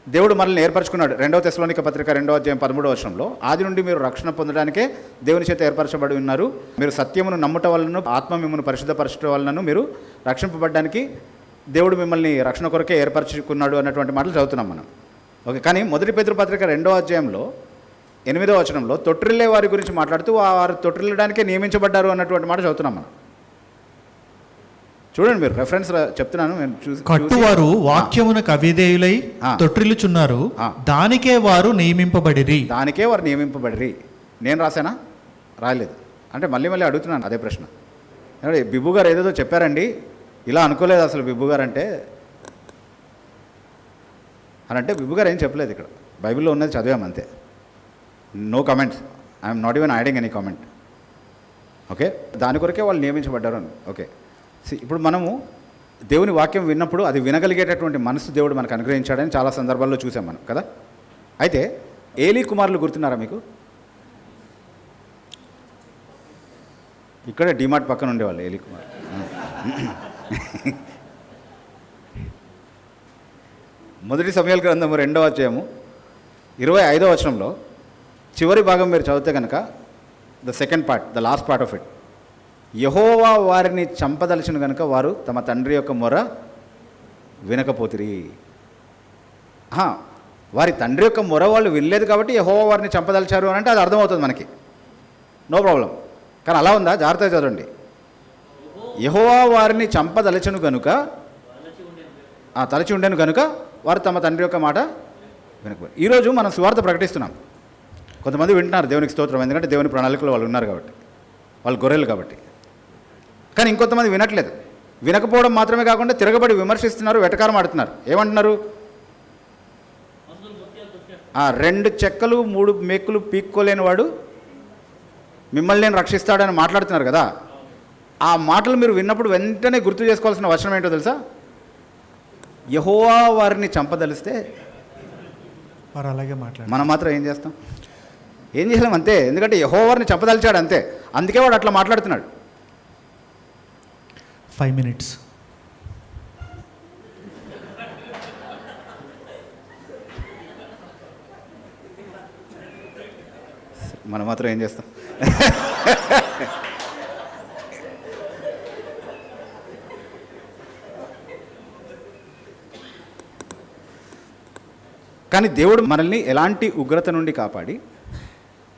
దేవుడు మనల్ని ఏర్పరచుకున్నాడు. 2వ తెస్సలోనిక పత్రిక 2వ అధ్యాయం 13వ వచనంలో ఆది నుండి మీరు రక్షణ పొందడానికే దేవుని చేత ఏర్పరచబడి ఉన్నారు. మీరు సత్యమును నమ్ముట వలన, ఆత్మ మిమ్మల్ని పరిశుద్ధపరచడం వలన మీరు రక్షింపబడ్డానికి దేవుడు మిమ్మల్ని రక్షణ కొరకే ఏర్పరచుకున్నాడు అన్నటువంటి మాటలు చదువుతున్నాం మనం. ఓకే, కానీ 1 పేతురు పత్రిక 2వ అధ్యాయంలో 8వ వచనంలో తొట్టిల్లే వారి గురించి మాట్లాడుతూ వారు తొట్టిల్లడానికే నియమించబడ్డారు అన్నటువంటి మాట చదువుతున్నాం మనం. చూడండి, మీరు రెఫరెన్స్ చెప్తున్నాను, నేను కట్టువారు వాక్యమునకు అవిధేయులై తొట్టిల్లుచున్నారు, దానికే వారు నియమింపబడిరి. నేను రాశానా? రాయలేదు. అంటే మళ్ళీ మళ్ళీ అడుగుతున్నాను అదే ప్రశ్న. బిబ్బు గారు ఏదేదో చెప్పారండి, ఇలా అనుకోలేదు అసలు బిబ్బు గారు అంటే బిబ్బు గారు ఏం చెప్పలేదు. ఇక్కడ బైబిల్లో ఉన్నది చదివాం అంతే. No comments. I'm not even adding any comment. Okay, దాని కొరకే వాళ్ళు నియమించబడ్డారు అని. ఓకే, ఇప్పుడు మనము దేవుని వాక్యం విన్నప్పుడు అది వినగలిగేటటువంటి మనసు దేవుడు మనకు అనుగ్రహించాడని చాలా సందర్భాల్లో చూసాం మనం కదా. అయితే ఏలీ కుమారులు గుర్తున్నారా మీకు? ఇక్కడే డిమార్ట్ పక్కన ఉండేవాళ్ళు ఏలీ కుమార్. మొదటి సమూయేలు గ్రంథము 2వ అధ్యాయము 25వ వచనంలో చివరి భాగం మీరు చదివితే కనుక, the second part, the last part of it, Jehovah వారిని చంపదలిచిన కనుక వారు తమ తండ్రి యొక్క మొర వినకపోతిరి. వారి తండ్రి యొక్క మొర వాళ్ళు వినలేదు కాబట్టి యెహోవా వారిని చంపదలిచారు అని అంటే అది అర్థమవుతుంది మనకి, నో ప్రాబ్లం. కానీ అలా ఉందా? జాగ్రత్తగా చదవండి. యెహోవా వారిని చంపదలచను గనుక, తలచి ఉండేను కనుక వారు తమ తండ్రి యొక్క మాట వినకపోయారు. ఈరోజు మనం సువార్త ప్రకటిస్తున్నాం. కొంతమంది వింటున్నారు, దేవునికి స్తోత్రం, ఎందుకంటే దేవుని ప్రణాళికలో వాళ్ళు ఉన్నారు కాబట్టి, వాళ్ళు గొర్రెలు కాబట్టి. కానీ ఇంకొంతమంది వినట్లేదు. వినకపోవడం మాత్రమే కాకుండా తిరగబడి విమర్శిస్తున్నారు, వెటకారం ఆడుతున్నారు. ఏమంటున్నారు? 2 చెక్కలు 3 మేకులు పీక్కోలేని వాడు మిమ్మల్ని నేను రక్షిస్తాడని మాట్లాడుతున్నారు కదా. ఆ మాటలు మీరు విన్నప్పుడు వెంటనే గుర్తు చేసుకోవాల్సిన వచనం ఏంటో తెలుసా? యెహోవా వారిని చంపదలిస్తే వారు అలాగే మాట్లాడారు, మనం మాత్రం ఏం చేస్తాం? ఏం చేయలేం అంతే. ఎందుకంటే యెహోవా వారిని చంపదలిచాడు అంతే. అందుకే వాడు అట్లా మాట్లాడుతున్నాడు. 5 minutes. మనం మాత్రం ఏం చేస్తాం? కానీ దేవుడు మనల్ని ఎలాంటి ఉగ్రత నుండి కాపాడి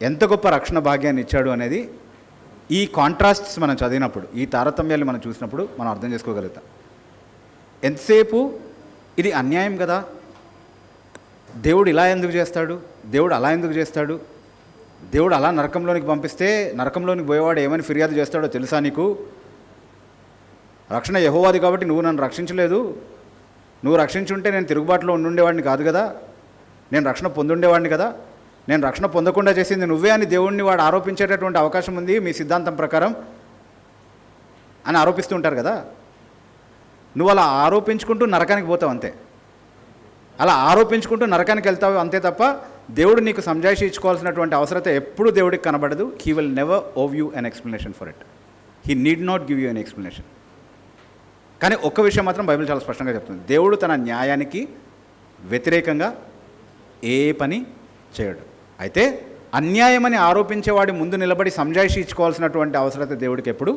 ఎంత గొప్ప రక్షణ భాగ్యాన్ని ఇచ్చాడు అనేది ఈ కాంట్రాస్ట్స్ మనం చదివినప్పుడు, ఈ తారతమ్యాలు మనం చూసినప్పుడు మనం అర్థం చేసుకోగలుగుతాం. ఎంతసేపు ఇది అన్యాయం కదా, దేవుడు ఇలా ఎందుకు చేస్తాడు, దేవుడు అలా ఎందుకు చేస్తాడు, దేవుడు అలా నరకంలోనికి పంపిస్తే నరకంలోనికి పోయేవాడు ఏమని ఫిర్యాదు చేస్తాడో తెలుసా నీకు? రక్షణ యెహోవాది కాబట్టి నువ్వు నన్ను రక్షించలేదు, నువ్వు రక్షించుంటే నేను తిరుగుబాటులో ఉండుండేవాడిని కాదు కదా, నేను రక్షణ పొందుండేవాడిని కదా, నేను రక్షణ పొందకుండా చేసింది నువ్వే అని దేవుణ్ణి వాడు ఆరోపించేటటువంటి అవకాశం ఉంది మీ సిద్ధాంతం ప్రకారం అని ఆరోపిస్తూ ఉంటారు కదా. నువ్వు అలా ఆరోపించుకుంటూ నరకానికి పోతావు అంతే. అలా ఆరోపించుకుంటూ నరకానికి వెళ్తావు అంతే తప్ప దేవుడు నీకు సంజాయిషి ఇచ్చుకోవాల్సినటువంటి అవసరత ఎప్పుడు దేవుడికి కనబడదు. He will never owe you an explanation for it. He need not give you an explanation. కానీ ఒక్క విషయం మాత్రం బైబిల్ చాలా స్పష్టంగా చెప్తుంది, దేవుడు తన న్యాయానికి వ్యతిరేకంగా ఏ పని చేయడు. అయితే అన్యాయమని ఆరోపించేవాడి ముందు నిలబడి సంజాయిషి ఇచ్చుకోవాల్సినటువంటి అవసరత దేవుడికి ఎప్పుడు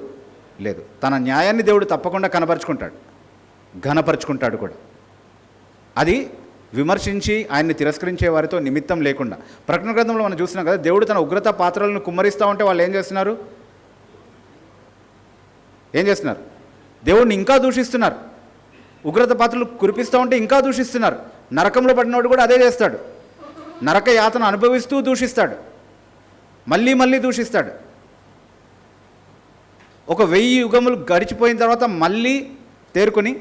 లేదు. తన న్యాయాన్ని దేవుడు తప్పకుండా కనపరుచుకుంటాడు, ఘనపరుచుకుంటాడు కూడా. అది విమర్శించి ఆయన్ని తిరస్కరించే వారితో నిమిత్తం లేకుండా. ప్రకటన గ్రంథంలో మనం చూస్తున్నాం కదా, దేవుడు తన ఉగ్రత పాత్రలను కుమ్మరిస్తూ ఉంటే వాళ్ళు ఏం చేస్తున్నారు? దేవుడిని ఇంకా దూషిస్తున్నారు. ఉగ్రత పాత్రలు కురిపిస్తూ ఉంటే ఇంకా దూషిస్తున్నారు. నరకంలో పడినవాడు కూడా అదే చేస్తాడు. నరక యాతన అనుభవిస్తూ దూషిస్తాడు, మళ్ళీ మళ్ళీ దూషిస్తాడు. 1000 యుగములు గడిచిపోయిన తర్వాత మళ్ళీ తేరుకొని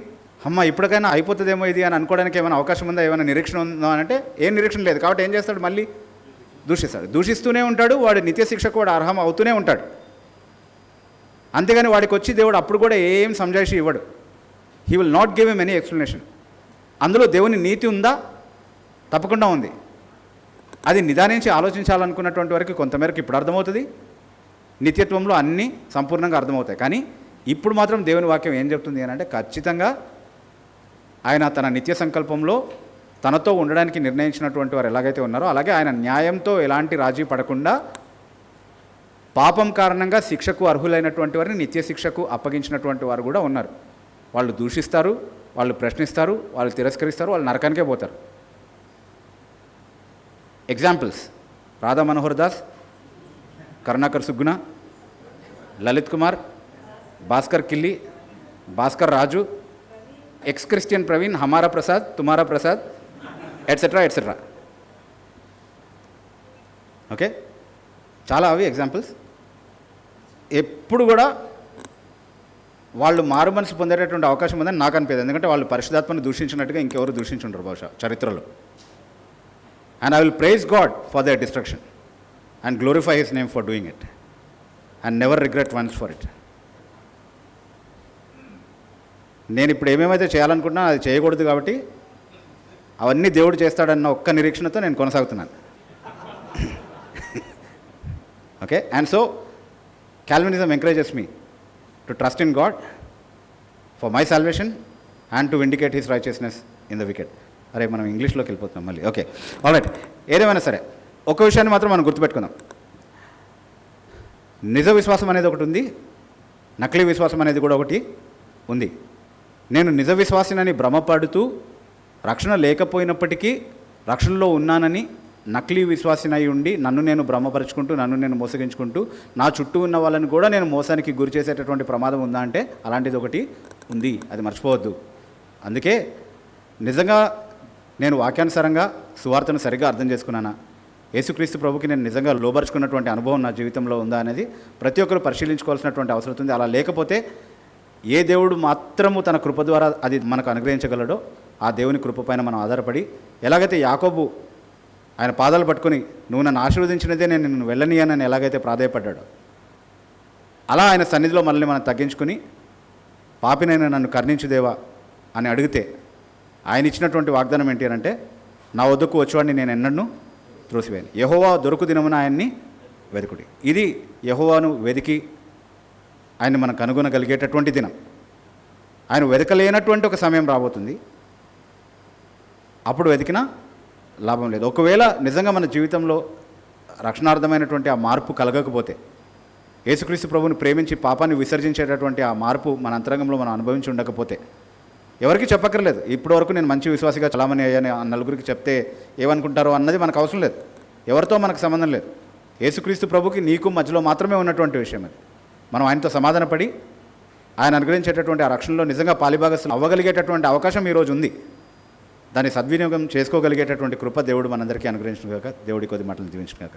అమ్మ ఇప్పటికైనా అయిపోతుందేమో ఇది అని అనుకోవడానికి ఏమైనా అవకాశం ఉందా, ఏమైనా నిరీక్షణ ఉందా అంటే ఏం నిరీక్షణ లేదు. కాబట్టి ఏం చేస్తాడు? మళ్ళీ దూషిస్తాడు, దూషిస్తూనే ఉంటాడు. వాడు నిత్య శిక్షకు వాడు అర్హం అవుతూనే ఉంటాడు. అంతేగాని వాడికి వచ్చి దేవుడు అప్పుడు కూడా ఏం సంజాయిషి ఇవ్వడు. He will not give him any explanation. అందులో దేవుని నీతి ఉందా? తప్పకుండా ఉంది. అది నిదానించి ఆలోచించాలనుకున్నటువంటి వరకు కొంతమేరకు ఇప్పుడు అర్థమవుతుంది. నిత్యత్వంలో అన్నీ సంపూర్ణంగా అర్థమవుతాయి. కానీ ఇప్పుడు మాత్రం దేవుని వాక్యం ఏం చెప్తుంది అని అంటే, ఖచ్చితంగా ఆయన తన నిత్య సంకల్పంలో తనతో ఉండడానికి నిర్ణయించినటువంటి వారు ఎలాగైతే ఉన్నారో అలాగే ఆయన న్యాయంతో ఎలాంటి రాజీ పడకుండా పాపం కారణంగా శిక్షకు అర్హులైనటువంటి వారిని నిత్య శిక్షకు అప్పగించినటువంటి వారు కూడా ఉన్నారు. వాళ్ళు దూషిస్తారు, వాళ్ళు ప్రశ్నిస్తారు, వాళ్ళు తిరస్కరిస్తారు, వాళ్ళు నరకానికే పోతారు. Examples: Radha Manohar Das, Karunakar Suggunna, Lalit Kumar, Bhaskar Killi, Bhaskar Raju, ex Christian Praveen, హమారా ప్రసాద్, తుమారా ప్రసాద్, ఎట్సెట్రా ఎట్సెట్రా. ఓకే, చాలా అవి ఎగ్జాంపుల్స్. ఎప్పుడు కూడా వాళ్ళు మారు మనసు పొందేటటువంటి అవకాశం ఉందని నాకు అనిపించదు. ఎందుకంటే వాళ్ళు పరిశుద్ధాత్మని దూషించినట్టుగా ఇంకెవరు దూషించుంటారు బహుశా చరిత్రలో. And I will praise God for their destruction and glorify his name for doing it and never regret once for it. నేను ఇప్పుడు ఏమేమైతే చేయాలనుకుంటున్నా అది చేయకూడదు, కాబట్టి అవన్నీ దేవుడు చేస్తాడన్న ఒక్క నిరీక్షణతో నేను కొనసాగుతున్నాను. Okay, and so Calvinism encourages me to trust in God for my salvation and to vindicate his righteousness in the wicked. అరే మనం ఇంగ్లీష్లోకి వెళ్ళిపోతున్నాం మళ్ళీ. Okay, alright. ఏదేమైనా సరే ఒక విషయాన్ని మాత్రం మనం గుర్తుపెట్టుకుందాం. నిజ విశ్వాసం అనేది ఒకటి ఉంది, నకిలీ విశ్వాసం అనేది కూడా ఒకటి ఉంది. నేను నిజ విశ్వాసినని భ్రమపడుతూ రక్షణ లేకపోయినప్పటికీ రక్షణలో ఉన్నానని నకిలీ విశ్వాసినై ఉండి నన్ను నేను భ్రమపరుచుకుంటూ నన్ను నేను మోసగించుకుంటూ నా చుట్టూ ఉన్న వాళ్ళని కూడా నేను మోసానికి గురి చేసేటటువంటి ప్రమాదం ఉందా అంటే అలాంటిది ఒకటి ఉంది, అది మర్చిపోవద్దు. అందుకే నిజంగా నేను వాక్యానుసారంగా సువార్తను సరిగ్గా అర్థం చేసుకున్నానా, యేసుక్రీస్తు ప్రభుకి నేను నిజంగా లోబరుచుకున్నటువంటి అనుభవం నా జీవితంలో ఉందా అనేది ప్రతి ఒక్కరు పరిశీలించుకోవాల్సినటువంటి అవసరం ఉంది. అలా లేకపోతే ఏ దేవుడు మాత్రము తన కృప ద్వారా అది మనకు అనుగ్రహించగలడో ఆ దేవుని కృప పైన మనం ఆధారపడి, ఎలాగైతే యాకోబు ఆయన పాదాలు పట్టుకొని నువ్వు నన్ను ఆశీర్వదించినదే నేను నిన్ను వెళ్ళనీయనని ఎలాగైతే ప్రాధేయపడ్డాడో, అలా ఆయన సన్నిధిలో మనల్ని మనం తగ్గించుకుని పాపినైనా నన్ను కరుణించుదేవా అని అడిగితే ఆయన ఇచ్చినటువంటి వాగ్దానం ఏంటి అంటే, నా వద్దకు వచ్చేవాడిని నేను ఎన్నడూ త్రోసివేయను, యెహోవా దొరుకు దినమున ఆయన్ని వెతుకుడి. ఇది యెహోవాను వెతికి ఆయన్ని మనం కనుగొనగలిగేటటువంటి దినం. ఆయన వెతకలేనటువంటి ఒక సమయం రాబోతుంది, అప్పుడు వెతికినా లాభం లేదు. ఒకవేళ నిజంగా మన జీవితంలో రక్షణార్థమైనటువంటి ఆ మార్పు కలగకపోతే, యేసుక్రీస్తు ప్రభువుని ప్రేమించి పాపాన్ని విసర్జించేటటువంటి ఆ మార్పు మన అంతరంగంలో మనం అనుభవించి ఉండకపోతే, ఎవరికి చెప్పక్కర్లేదు ఇప్పటి వరకు నేను మంచి విశ్వాసిగా చలామణి అయ్యాని నలుగురికి చెప్తే ఏమనుకుంటారో అన్నది మనకు అవసరం లేదు, ఎవరితో మనకు సంబంధం లేదు. యేసుక్రీస్తు ప్రభుకి నీకు మధ్యలో మాత్రమే ఉన్నటువంటి విషయం అది. మనం ఆయనతో సమాధానపడి ఆయన అనుగ్రహించేటటువంటి ఆ రక్షణలో నిజంగా పాలిభాగస్తులు అవ్వగలిగేటటువంటి అవకాశం ఈరోజు ఉంది. దాన్ని సద్వినియోగం చేసుకోగలిగేటటువంటి కృప దేవుడు మనందరికీ అనుగ్రహించిన కాక, దేవుడి కొద్ది మాటలు దీవించిన కాక.